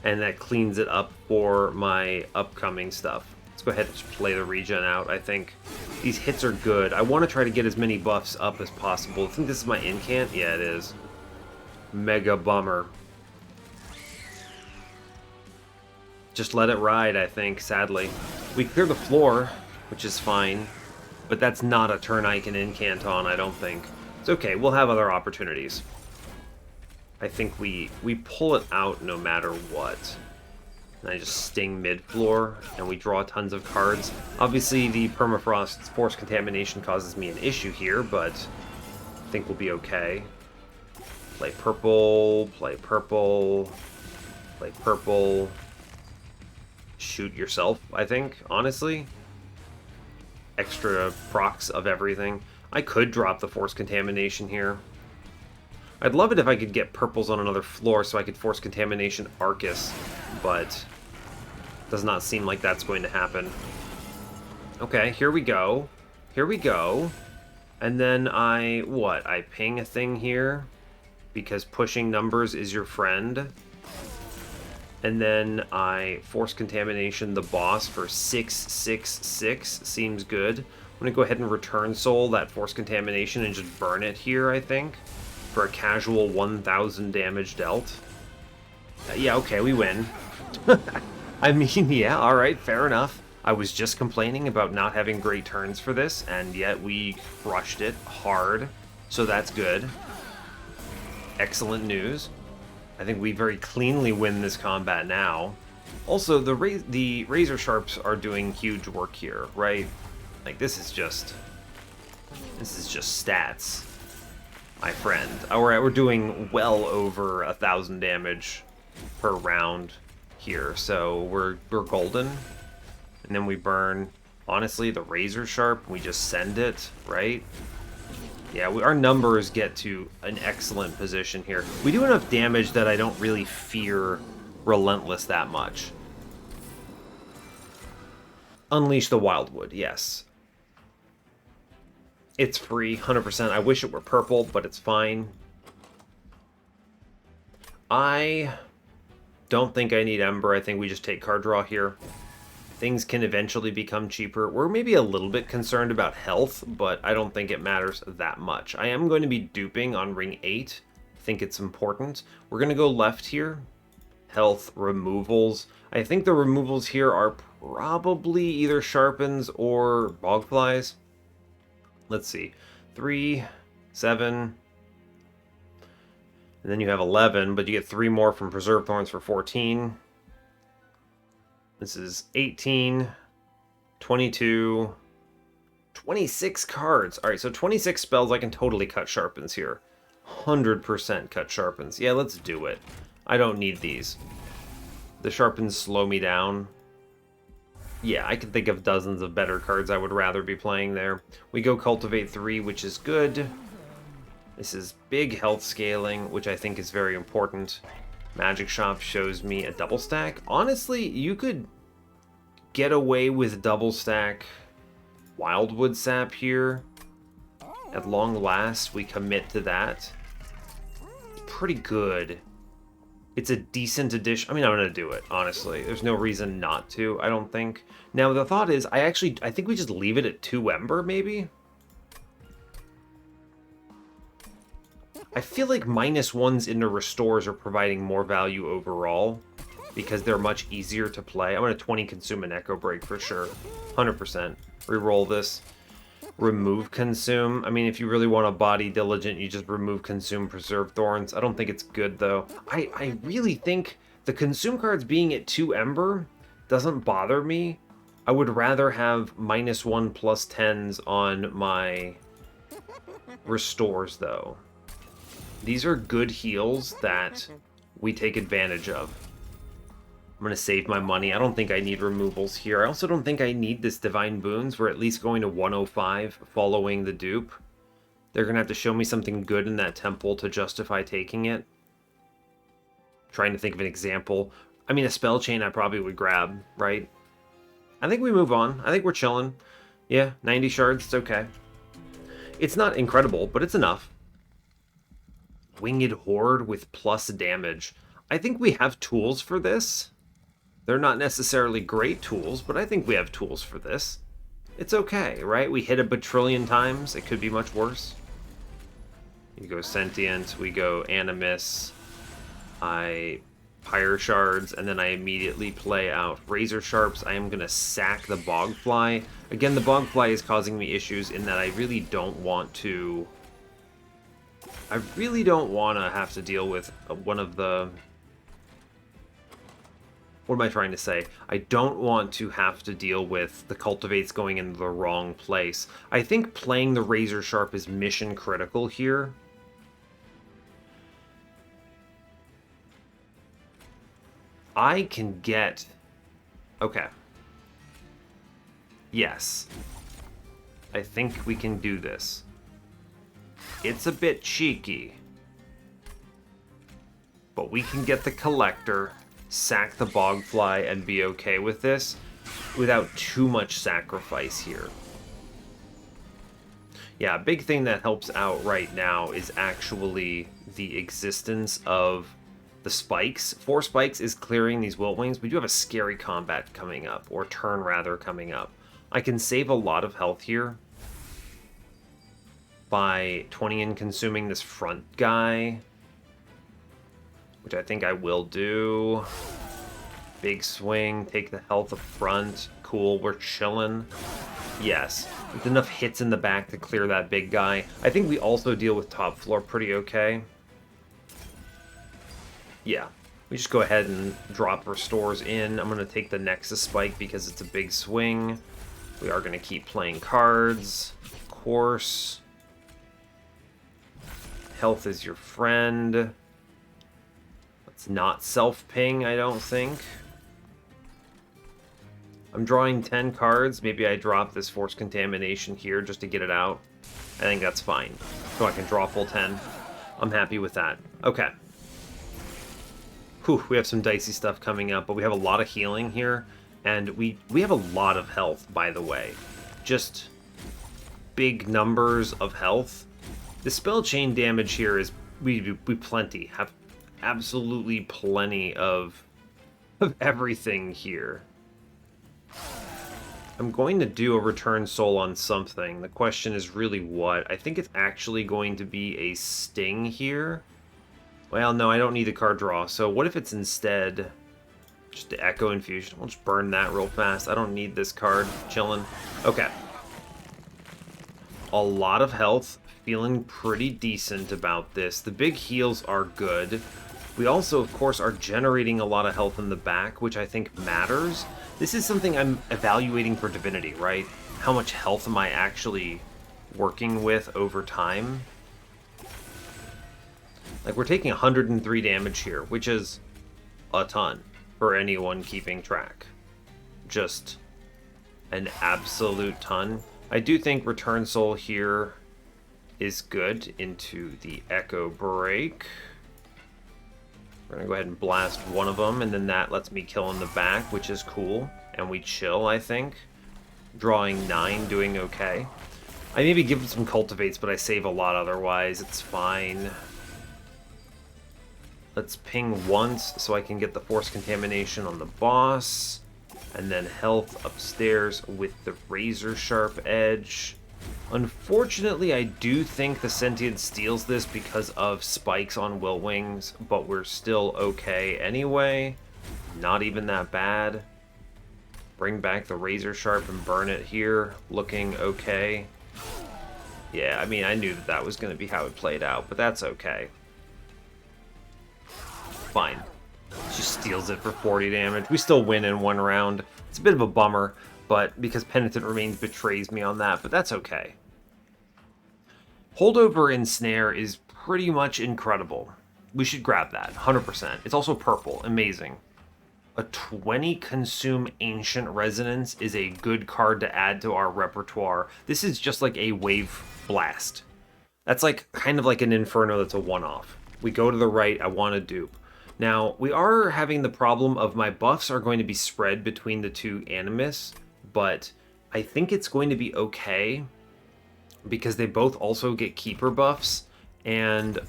and that cleans it up for my upcoming stuff. Let's go ahead and just play the regen out, I think. These hits are good. I want to try to get as many buffs up as possible. I think this is my incant? Yeah, it is. Mega bummer. Just let it ride, I think, sadly. We clear the floor, which is fine, but that's not a turn I can incant on, I don't think. It's okay, we'll have other opportunities. I think we pull it out no matter what. And I just sting mid-floor, and we draw tons of cards. Obviously, the Permafrost Force Contamination causes me an issue here, but I think we'll be okay. Play purple, play purple, play purple. Shoot yourself, I think, honestly. Extra procs of everything. I could drop the Force Contamination here. I'd love it if I could get purples on another floor so I could Force Contamination Arcus, but does not seem like that's going to happen. Okay, here we go. Here we go. And then I ping a thing here because pushing numbers is your friend. And then I Force Contamination the boss for 666. Seems good. I'm going to go ahead and return soul that Force Contamination and just burn it here, I think, for a casual 1,000 damage dealt. Yeah, okay, we win. I mean, yeah, alright, fair enough. I was just complaining about not having great turns for this, and yet we crushed it hard, so that's good. Excellent news. I think we very cleanly win this combat now. Also, the Razor Sharps are doing huge work here, right? Like, this is just stats, my friend. We're doing well over 1,000 damage per round here, so we're golden. And then we burn, honestly, the Razor Sharp. We just send it, right? Yeah, our numbers get to an excellent position here. We do enough damage that I don't really fear Relentless that much. Unleash the Wildwood, yes. It's free, 100%. I wish it were purple, but it's fine. I don't think I need Ember. I think we just take card draw here. Things can eventually become cheaper. We're maybe a little bit concerned about health, but I don't think it matters that much. I am going to be duping on ring 8 think it's important. We're going to go left here. Health, removals. I think the removals here are probably either sharpens or bogflies. Let's see. 3, 7. And then you have 11, but you get 3 more from Preserve Thorns for 14. This is 18, 22, 26 cards. All right, so 26 spells. I can totally cut sharpens here. 100% cut sharpens. Yeah, let's do it. I don't need these. The sharpens slow me down. Yeah, I can think of dozens of better cards I would rather be playing there. We go Cultivate 3, which is good. This is big health scaling, which I think is very important. Magic Shop shows me a double stack. Honestly, you could get away with double stack Wildwood Sap here. At long last, we commit to that. Pretty good. It's a decent addition. I mean, I'm going to do it, honestly. There's no reason not to, I don't think. Now, the thought is, I think we just leave it at 2 Ember, maybe? I feel like -1s into restores are providing more value overall because they're much easier to play. I'm going to 20 consume an Echo Break for sure. 100%. Reroll this. Remove Consume. I mean, if you really want to body Diligent, you just remove Consume, Preserve Thorns. I don't think it's good, though. I really think the Consume cards being at 2 Ember doesn't bother me. I would rather have -1 plus 10s on my restores, though. These are good heals that we take advantage of. I'm going to save my money. I don't think I need removals here. I also don't think I need this Divine Boons. We're at least going to 105 following the dupe. They're going to have to show me something good in that temple to justify taking it. Trying to think of an example. I mean, a Spell Chain I probably would grab, right? I think we move on. I think we're chilling. Yeah, 90 shards, it's okay. It's not incredible, but it's enough. Winged Horde with plus damage. I think we have tools for this. They're not necessarily great tools, but I think we have tools for this. It's okay, right? We hit a bajillion times. It could be much worse. You go Sentient, we go Animus. I Pyre Shards, and then I immediately play out Razor Sharps. I am going to sack the Bogfly. Again, the Bogfly is causing me issues in that I really don't want to... I really don't want to have to deal with one of the... What am I trying to say? I don't want to have to deal with the Cultivates going in the wrong place. I think playing the Razor Sharp is mission critical here. I can get... Okay. Yes. I think we can do this. It's a bit cheeky. But we can get the Collector, sack the Bogfly, and be okay with this without too much sacrifice here. Yeah, a big thing that helps out right now is actually the existence of the spikes. 4 spikes is clearing these Wiltwings. We do have a scary combat coming up, or turn rather coming up. I can save a lot of health here by 20 and consuming this front guy, which I think I will do. Big swing, take the health up front. Cool, we're chilling. Yes, with enough hits in the back to clear that big guy. I think we also deal with top floor pretty okay. Yeah, we just go ahead and drop restores in. I'm going to take the Nexus Spike because it's a big swing. We are going to keep playing cards, of course. Health is your friend. Let's not self-ping, I don't think. I'm drawing 10 cards. Maybe I drop this Force Contamination here just to get it out. I think that's fine. So I can draw full 10. I'm happy with that. Okay. Whew, we have some dicey stuff coming up, but we have a lot of healing here. And we have a lot of health, by the way. Just big numbers of health. The spell chain damage here is we plenty. Have absolutely plenty of everything here. I'm going to do a Return Soul on something. The question is really what. I think it's actually going to be a Sting here. Well, no, I don't need the card draw. So what if it's instead just the Echo Infusion? We'll just burn that real fast. I don't need this card. Chilling. Okay. A lot of health. Feeling pretty decent about this. The big heals are good. We also, of course, are generating a lot of health in the back, which I think matters. This is something I'm evaluating for Divinity, right? How much health am I actually working with over time? Like, we're taking 103 damage here, which is a ton for anyone keeping track. Just an absolute ton. I do think Return Soul here is good into the Echo Break. We're going to go ahead and blast one of them, and then that lets me kill in the back, which is cool. And we chill, I think. Drawing 9, doing okay. I maybe give it some Cultivates, but I save a lot otherwise. It's fine. Let's ping once so I can get the Force Contamination on the boss. And then health upstairs with the Razor Sharp Edge. Unfortunately, I do think the Sentient steals this because of spikes on Will Wings, but we're still okay anyway. Not even that bad. Bring back the Razor Sharp and burn it here. Looking okay. Yeah, I mean, I knew that that was going to be how it played out, but that's okay. Fine. She steals it for 40 damage. We still win in one round. It's a bit of a bummer, but because Penitent Remains betrays me on that, but that's okay. Holdover and Snare is pretty much incredible. We should grab that, 100%. It's also purple, amazing. A 20 Consume Ancient Resonance is a good card to add to our repertoire. This is just like a Wave Blast. That's like kind of like an Inferno that's a one-off. We go to the right, I want to dupe. Now, we are having the problem of my buffs are going to be spread between the two Animus, but I think it's going to be okay because they both also get Keeper buffs, and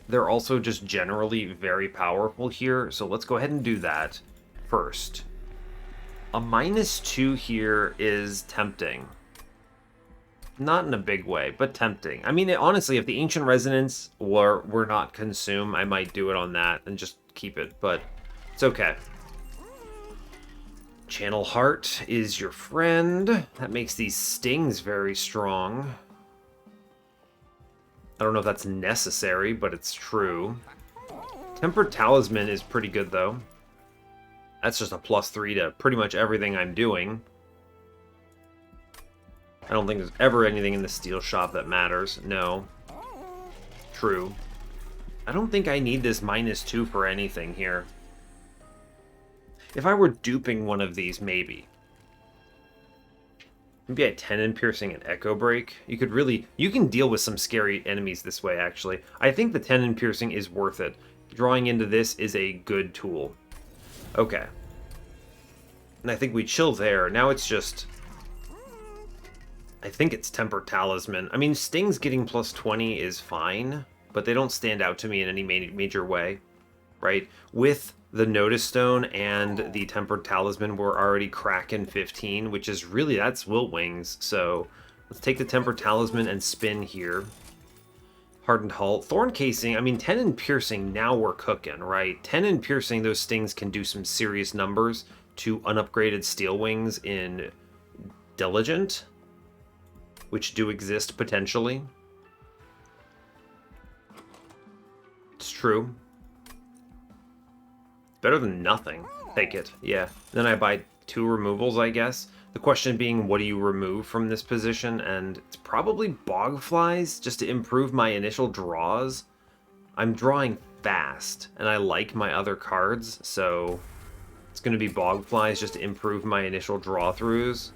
they're also just generally very powerful here, so let's go ahead and do that first. A -2 here is tempting. Not in a big way, but tempting. I mean, honestly, if the Ancient Resonance were not Consume, I might do it on that and just keep it, but it's okay. Channel Heart is your friend. That makes these stings very strong. I don't know if that's necessary, but it's true. Tempered Talisman is pretty good, though. That's just a +3 to pretty much everything I'm doing. I don't think there's ever anything in the steel shop that matters. No. True. I don't think I need this -2 for anything here. If I were duping one of these, maybe. Maybe a Tenon Piercing and Echo Break. You could really... You can deal with some scary enemies this way, actually. I think the Tenon Piercing is worth it. Drawing into this is a good tool. Okay. And I think we chill there. Now it's just... I think it's Tempered Talisman. I mean, Stings getting +20 is fine, but they don't stand out to me in any major way, right? With the Notice Stone and the Tempered Talisman, we're already cracking 15, which is really, that's Wilt Wings. So let's take the Tempered Talisman and spin here. Hardened Hull. Thorn Casing, I mean, Tenon Piercing, now we're cooking, right? Tenon Piercing, those stings can do some serious numbers to unupgraded Steel Wings in Diligent, which do exist potentially. It's true. Better than nothing. Take it. Yeah. Then I buy 2 removals, I guess. The question being, what do you remove from this position? And it's probably Bogflies, just to improve my initial draws. I'm drawing fast, and I like my other cards, so it's going to be Bogflies just to improve my initial draw-throughs.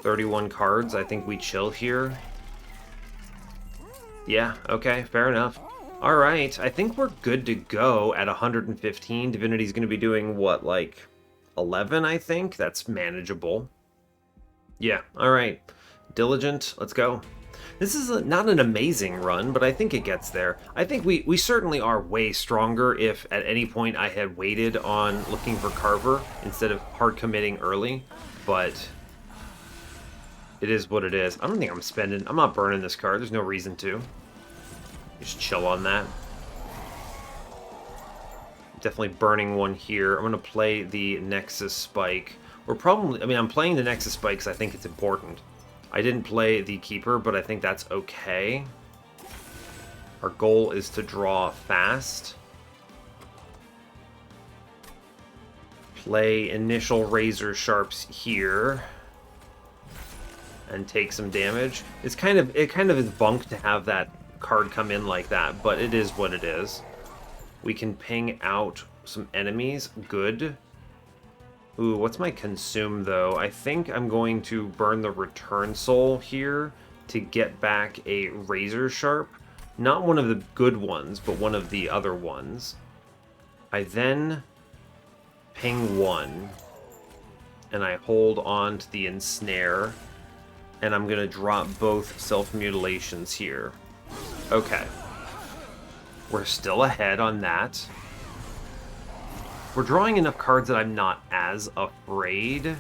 31 cards, I think we chill here. Yeah, okay, fair enough. Alright, I think we're good to go at 115. Divinity's going to be doing, what, like 11, I think? That's manageable. Yeah, alright. Diligent, let's go. This is not an amazing run, but I think it gets there. I think we certainly are way stronger if at any point I had waited on looking for Carver instead of hard committing early, but it is what it is. I don't think I'm not burning this card. There's no reason to. Just chill on that. Definitely burning one here. I'm going to play the Nexus Spike. We're probably... I mean, I'm playing the Nexus Spike because I think it's important. I didn't play the Keeper, but I think that's okay. Our goal is to draw fast. Play initial Razor Sharps here. And take some damage. It kind of is bunk to have that card come in like that, but it is what it is. We can ping out some enemies. Good. Ooh, what's my consume, though? I think I'm going to burn the Return Soul here to get back a Razor Sharp. Not one of the good ones, but one of the other ones. I then ping one, and I hold on to the Ensnare, and I'm going to drop both Self-Mutilations here. Okay. We're still ahead on that. We're drawing enough cards that I'm not as afraid.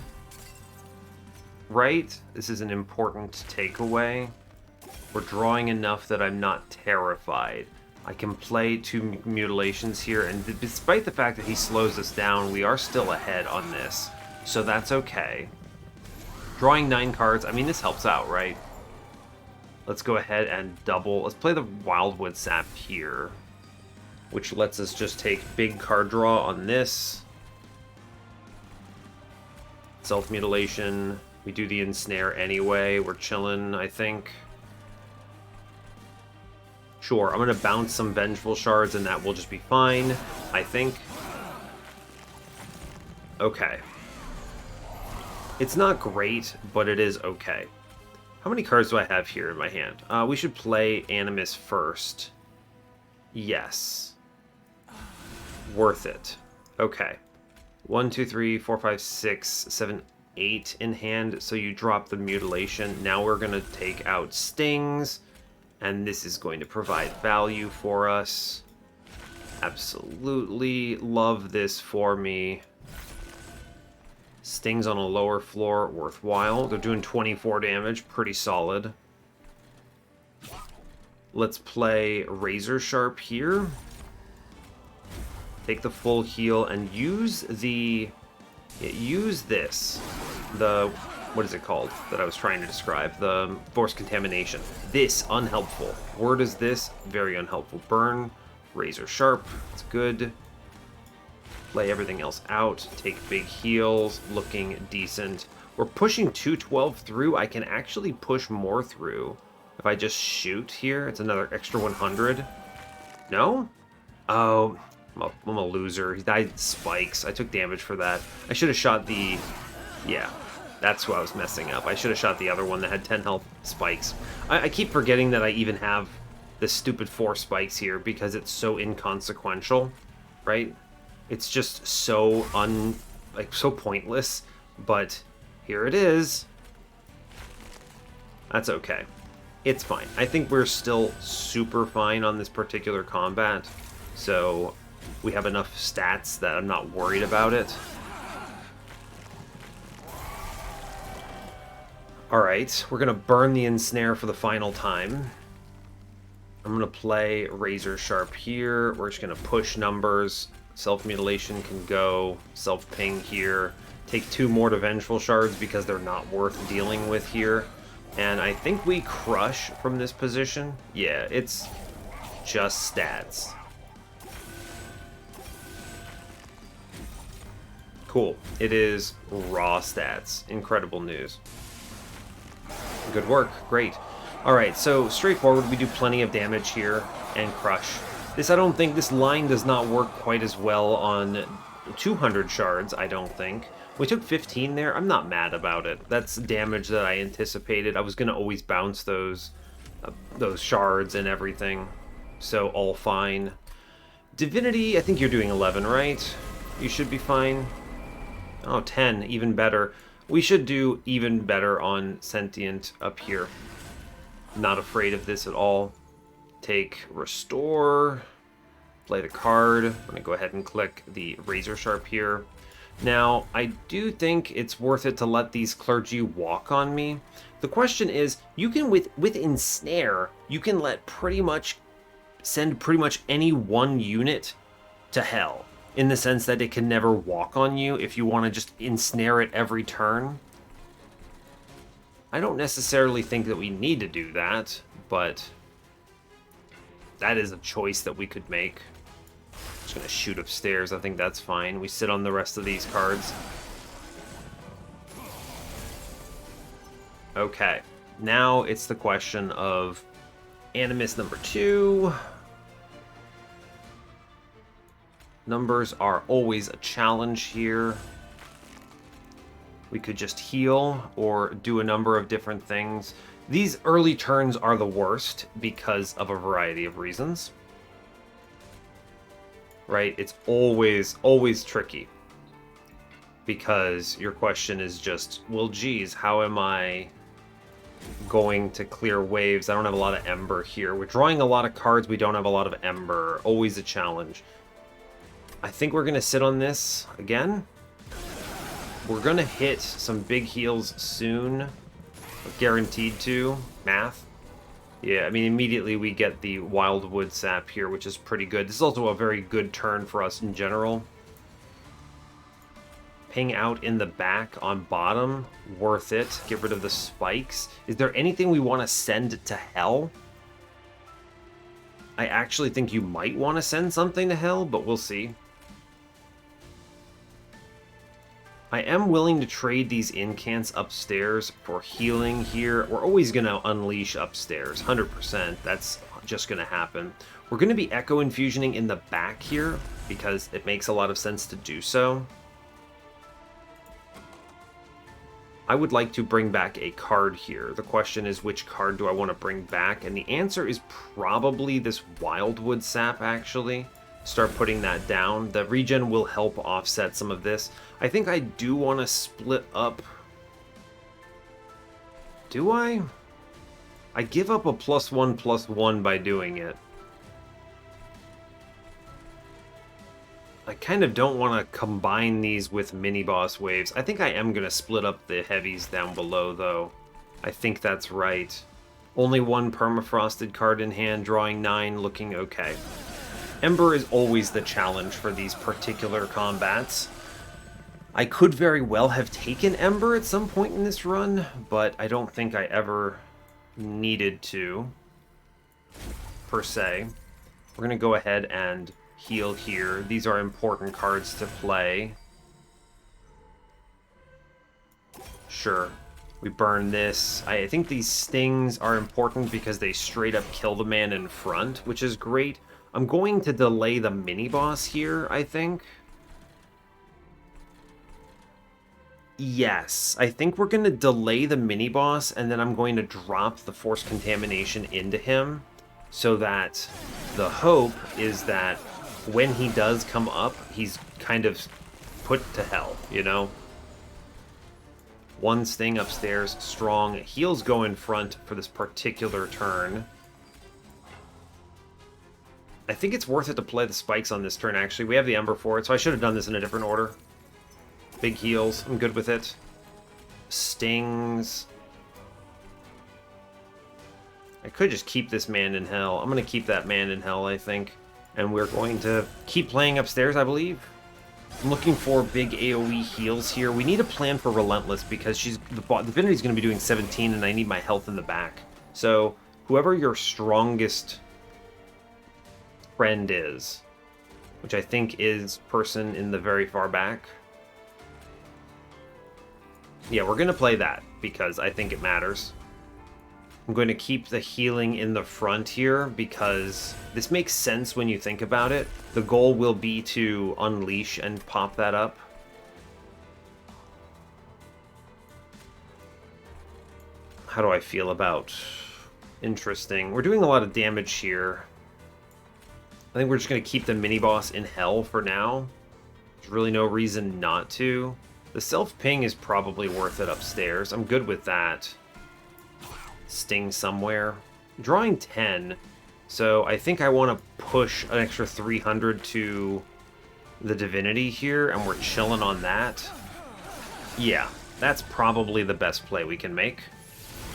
Right? This is an important takeaway. We're drawing enough that I'm not terrified. I can play 2 Mutilations here, and despite the fact that he slows us down, we are still ahead on this. So that's okay. Drawing 9 cards, I mean, this helps out, right? Let's go ahead and double. Let's play the Wildwood Sap here, which lets us just take big card draw on this. Self-Mutilation. We do the Ensnare anyway. We're chilling, I think. Sure, I'm going to bounce some Vengeful Shards, and that will just be fine, I think. Okay. It's not great, but it is okay. How many cards do I have here in my hand? We should play Animus first. Yes. Worth it. Okay. 1, 2, 3, 4, 5, 6, 7, 8 in hand. So you drop the Mutilation. Now we're going to take out Stings. And this is going to provide value for us. Absolutely love this for me. Stings on a lower floor, worthwhile. They're doing 24 damage, pretty solid. Let's play Razor Sharp here. Take the full heal and use the... use this. The... what is it called that I was trying to describe? The Force Contamination. This, unhelpful. Word is this, very unhelpful. Burn, Razor Sharp, it's good. Play everything else out, take big heals, looking decent. We're pushing 212 through. I can actually push more through. If I just shoot here, it's another extra 100. No? Oh, I'm a loser. He died spikes. I took damage for that. I should have shot the... yeah. That's who I was messing up. I should have shot the other one that had 10 health spikes. I keep forgetting that I even have the stupid 4 spikes here because it's so inconsequential, right? It's just so so pointless, but here it is. That's okay. It's fine. I think we're still super fine on this particular combat, so we have enough stats that I'm not worried about it. Alright, we're going to burn the Ensnare for the final time. I'm going to play Razor Sharp here. We're just going to push numbers. Self-Mutilation can go. Self-Ping here. Take 2 more to Vengeful Shards because they're not worth dealing with here. And I think we crush from this position. Yeah, it's just stats. Cool. It is raw stats. Incredible news. Good work. Great. Alright, so straightforward. We do plenty of damage here and crush. This, I don't think, this line does not work quite as well on 200 shards, I don't think. We took 15 there. I'm not mad about it. That's damage that I anticipated. I was going to always bounce those shards and everything. So all fine. Divinity, I think you're doing 11, right? You should be fine. Oh, 10, even better. We should do even better on Sentient up here. Not afraid of this at all. Take Restore, play the card. I'm going to go ahead and click the Razor Sharp here. Now, I do think it's worth it to let these clergy walk on me. The question is, you can, with Ensnare, you can send pretty much any one unit to hell. in the sense that it can never walk on you if you want to just ensnare it every turn. I don't necessarily think that we need to do that, but that is a choice that we could make. Just gonna shoot upstairs. I think that's fine. We sit on the rest of these cards. Okay, now it's the question of Animus number 2. Numbers are always a challenge here. We could just heal or do a number of different things. These early turns are the worst because of a variety of reasons. Right? It's always tricky. Because your question is just, well, geez, how am I going to clear waves? I don't have a lot of Ember here. We're drawing a lot of cards. We don't have a lot of Ember. Always a challenge. I think we're going to sit on this again. We're going to hit some big heals soon. Guaranteed to. Math. Yeah, I mean, immediately we get the Wildwood Sap here, which is pretty good. This is also a very good turn for us in general. Ping out in the back on bottom. Worth it. Get rid of the spikes. Is there anything we want to send to hell? I actually think you might want to send something to hell, but we'll see. I am willing to trade these incants upstairs for healing here. We're always going to unleash upstairs, 100%. That's just going to happen. We're going to be Echo Infusioning in the back here because it makes a lot of sense to do so. I would like to bring back a card here. The question is, which card do I want to bring back? And the answer is probably this Wildwood Sap, actually. Start putting that down. The regen will help offset some of this. I think I do want to split up. Do I? I give up a +1/+1 by doing it. I kind of don't want to combine these with mini-boss waves. I think I am going to split up the heavies down below, though. I think that's right. Only one permafrosted card in hand, drawing 9, looking okay. Ember is always the challenge for these particular combats. I could very well have taken Ember at some point in this run, but I don't think I ever needed to, per se. We're going to go ahead and heal here. These are important cards to play. Sure. We burn this. I think these stings are important because they straight up kill the man in front, which is great. I'm going to delay the mini-boss here, I think. Yes, I think we're going to delay the mini-boss, and then I'm going to drop the Force Contamination into him, so that the hope is that when he does come up, he's kind of put to hell, you know? One sting upstairs, strong. Heals go in front for this particular turn. I think it's worth it to play the spikes on this turn, actually. We have the Ember for it, so I should have done this in a different order. Big heals. I'm good with it. Stings. I could just keep this man in hell. I'm going to keep that man in hell, I think. And we're going to keep playing upstairs, I believe. I'm looking for big AoE heals here. We need a plan for Relentless because Divinity's going to be doing 17 and I need my health in the back. So whoever your strongest friend is, which I think is person in the very far back. Yeah, we're going to play that because I think it matters. I'm going to keep the healing in the front here because this makes sense when you think about it. The goal will be to unleash and pop that up. How do I feel about... Interesting. We're doing a lot of damage here. I think we're just going to keep the mini-boss in hell for now. There's really no reason not to. The self-ping is probably worth it upstairs. I'm good with that. Sting somewhere. Drawing 10, so I think I want to push an extra 300 to the Divinity here, and we're chilling on that. Yeah, that's probably the best play we can make.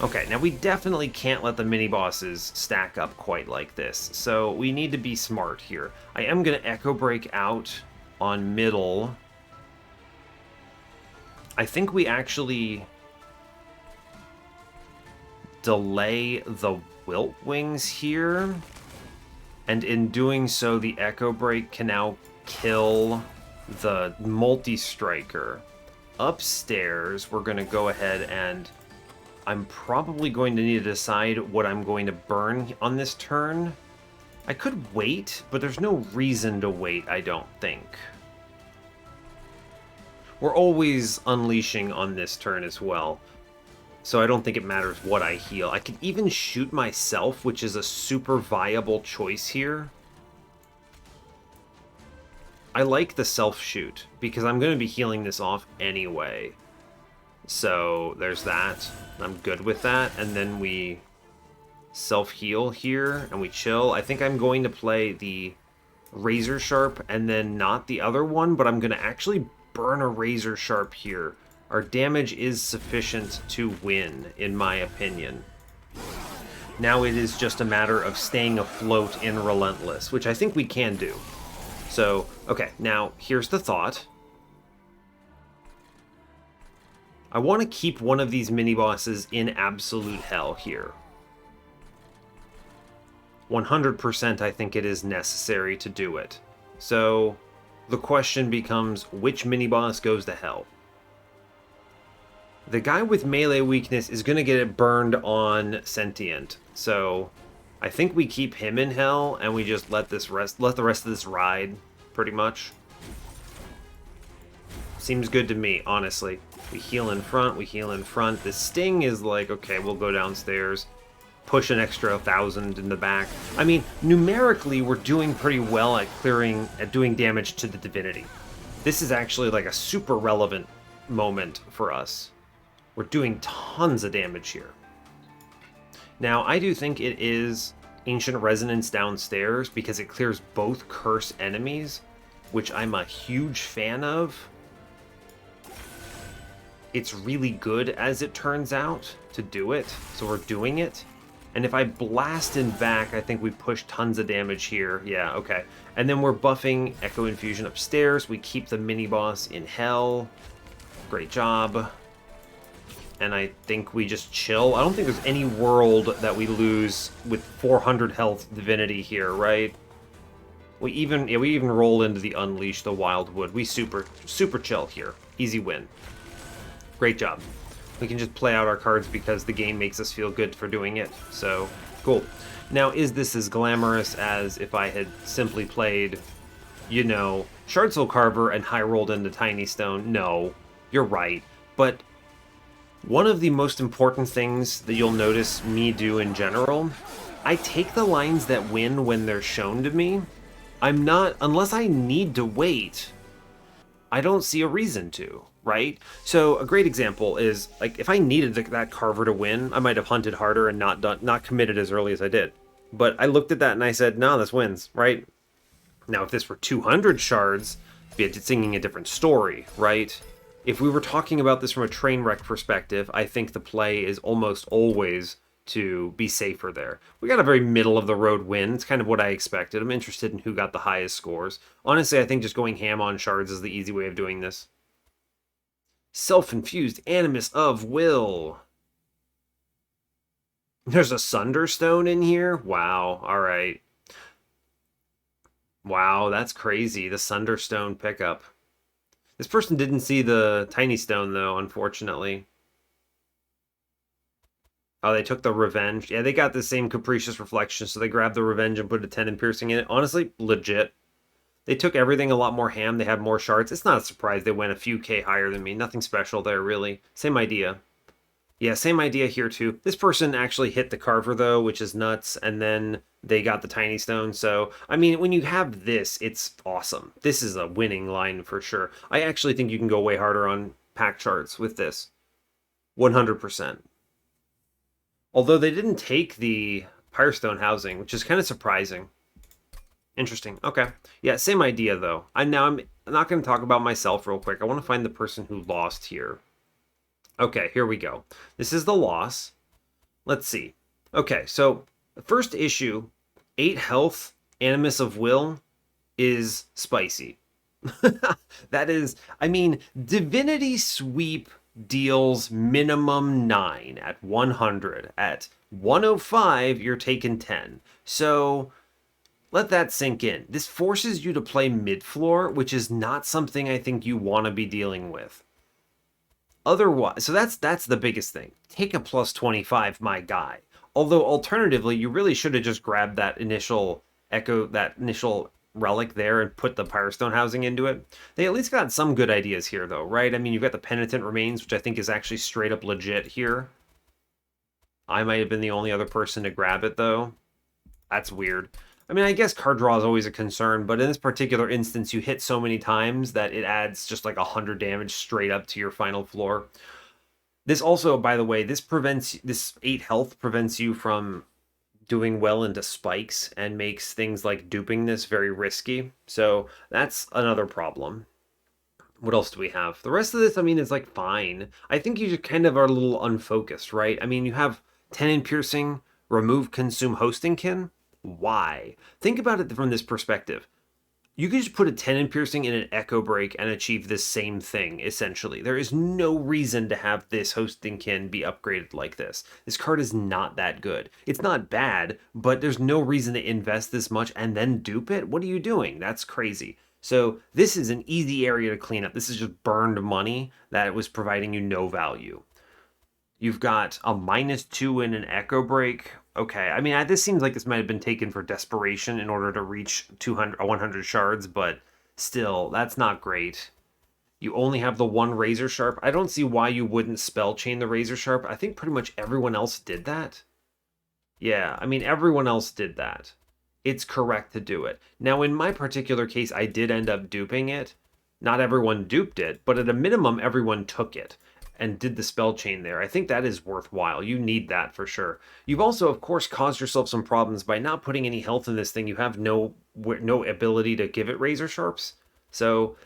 Okay, now we definitely can't let the mini-bosses stack up quite like this, so we need to be smart here. I am going to Echo Break out on middle. I think we actually delay the Wilt Wings here. And in doing so, the Echo Break can now kill the Multi-Striker. Upstairs, we're going to go ahead and I'm probably going to need to decide what I'm going to burn on this turn. I could wait, but there's no reason to wait, I don't think. We're always unleashing on this turn as well, so I don't think it matters what I heal. I could even shoot myself, which is a super viable choice here. I like the self-shoot, because I'm going to be healing this off anyway. So there's that. I'm good with that. And then we self-heal here, and we chill. I think I'm going to play the Razor Sharp, and then not the other one, but I'm going to actually burn a Razor Sharp here. Our damage is sufficient to win, in my opinion. Now it is just a matter of staying afloat in Relentless, which I think we can do. So, okay, now here's the thought. I want to keep one of these mini-bosses in absolute hell here. 100% I think it is necessary to do it. So, the question becomes, which mini-boss goes to hell? The guy with melee weakness is going to get it burned on Sentient, so I think we keep him in hell and we just let the rest of this ride, pretty much. Seems good to me, honestly. We heal in front, we heal in front. The sting is like, okay, we'll go downstairs, push an extra 1,000 in the back. I mean, numerically, we're doing pretty well at doing damage to the Divinity. This is actually like a super relevant moment for us. We're doing tons of damage here. Now, I do think it is Ancient Resonance downstairs because it clears both curse enemies, which I'm a huge fan of. It's really good, as it turns out, to do it, so we're doing it. And if I blast in back, I think we push tons of damage here. Yeah, okay. And then we're buffing Echo Infusion upstairs. We keep the mini-boss in hell. Great job. And I think we just chill. I don't think there's any world that we lose with 400 health Divinity here, right? We even roll into the Unleash the Wildwood. We super chill here. Easy win. Great job. We can just play out our cards because the game makes us feel good for doing it. So, cool. Now, is this as glamorous as if I had simply played, you know, Shardsoul Carver and high rolled into Tiny Stone? No, you're right. But one of the most important things that you'll notice me do in general, I take the lines that win when they're shown to me. I'm not, unless I need to wait, I don't see a reason to, right? So a great example is, like, if I needed that Carver to win, I might have hunted harder and not committed as early as I did. But I looked at that and I said, no, this wins, right? Now, if this were 200 shards, it'd be singing a different story, right? If we were talking about this from a train wreck perspective, I think the play is almost always to be safer there. We got a very middle-of-the-road win. It's kind of what I expected. I'm interested in who got the highest scores. Honestly, I think just going ham on shards is the easy way of doing this. Self-infused Animus of Will. There's a Sunderstone in here? Wow, alright. Wow, that's crazy, the Sunderstone pickup. This person didn't see the Tiny Stone, though, unfortunately. Oh, they took the Revenge. Yeah, they got the same Capricious Reflection, so they grabbed the Revenge and put a 10 in Piercing in it. Honestly, legit. They took everything a lot more ham. They had more shards. It's not a surprise they went a few K higher than me. Nothing special there, really. Same idea. Yeah, same idea here, too. This person actually hit the Carver, though, which is nuts, and then they got the Tiny Stone. So, I mean, when you have this, it's awesome. This is a winning line for sure. I actually think you can go way harder on pack charts with this. 100%. Although they didn't take the Firestone housing, which is kind of surprising. Interesting. Okay. Yeah, same idea, though. I'm not going to talk about myself real quick. I want to find the person who lost here. Okay, here we go. This is the loss. Let's see. Okay, so the first issue, 8 health, Animus of Will, is spicy. That is, I mean, Divinity Sweep deals minimum 9 at 100. At 105, you're taking 10. So let that sink in. This forces you to play mid floor, which is not something I think you want to be dealing with. Otherwise, so that's the biggest thing. Take a plus 25, my guy. Although alternatively, you really should have just grabbed that initial relic there and put the Firestone housing into it. They at least got some good ideas here though, right? I mean, you've got the Penitent Remains, which I think is actually straight up legit here. I might have been the only other person to grab it though. That's weird. I mean, I guess card draw is always a concern, but in this particular instance, you hit so many times that it adds just like 100 damage straight up to your final floor. This also, by the way, this 8 health prevents you from doing well into spikes and makes things like duping this very risky. So that's another problem. What else do we have? The rest of this, I mean, is like fine. I think you just kind of are a little unfocused, right? I mean, you have 10 in piercing, remove, consume, hosting kin. Why? Think about it from this perspective. You could just put a 10 in piercing in an echo break and achieve this same thing, essentially. There is no reason to have this hosting kin be upgraded like this. This card is not that good. It's not bad, but there's no reason to invest this much and then dupe it. What are you doing? That's crazy. So this is an easy area to clean up. This is just burned money that was providing you no value. You've got a -2 in an echo break. Okay, I mean, this seems like this might have been taken for desperation in order to reach 100 shards, but still, that's not great. You only have the one Razor Sharp. I don't see why you wouldn't spell chain the Razor Sharp. I think pretty much everyone else did that. Yeah, I mean, everyone else did that. It's correct to do it. Now, in my particular case, I did end up duping it. Not everyone duped it, but at a minimum, everyone took it and did the spell chain there. I think that is worthwhile. You need that for sure. You've also, of course, caused yourself some problems by not putting any health in this thing. You have no ability to give it Razor Sharps. So,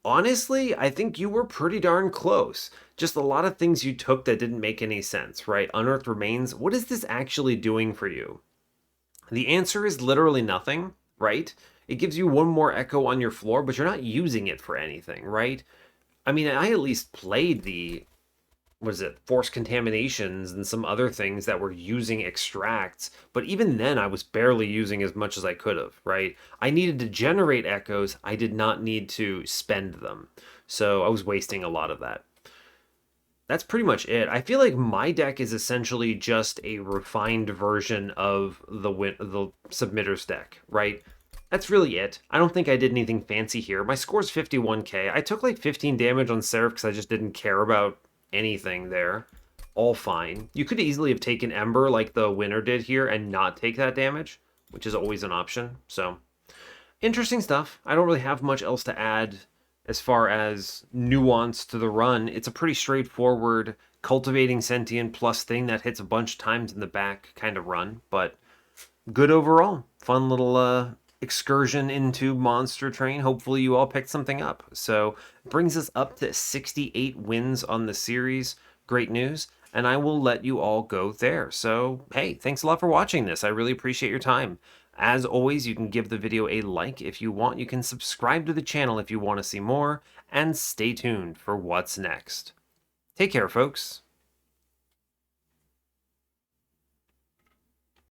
honestly, I think you were pretty darn close. Just a lot of things you took that didn't make any sense, right? Unearthed Remains, what is this actually doing for you? The answer is literally nothing, right? It gives you one more echo on your floor, but you're not using it for anything, right? I mean, I at least played the, what is it, Force Contaminations and some other things that were using extracts, but even then I was barely using as much as I could have, right? I needed to generate echoes, I did not need to spend them. So I was wasting a lot of that. That's pretty much it. I feel like my deck is essentially just a refined version of the submitter's deck, right? That's really it. I don't think I did anything fancy here. My score's 51k. I took like 15 damage on Seraph because I just didn't care about anything there. All fine. You could easily have taken Ember like the winner did here and not take that damage, which is always an option. So, interesting stuff. I don't really have much else to add as far as nuance to the run. It's a pretty straightforward cultivating sentient plus thing that hits a bunch of times in the back kind of run, but good overall. Fun little excursion into Monster Train. Hopefully you all picked something up. So brings us up to 68 wins on the series. Great news. And I will let you all go there. So, hey, thanks a lot for watching this. I really appreciate your time. As always, you can give the video a like if you want. You can subscribe to the channel if you want to see more. And stay tuned for what's next. Take care, folks.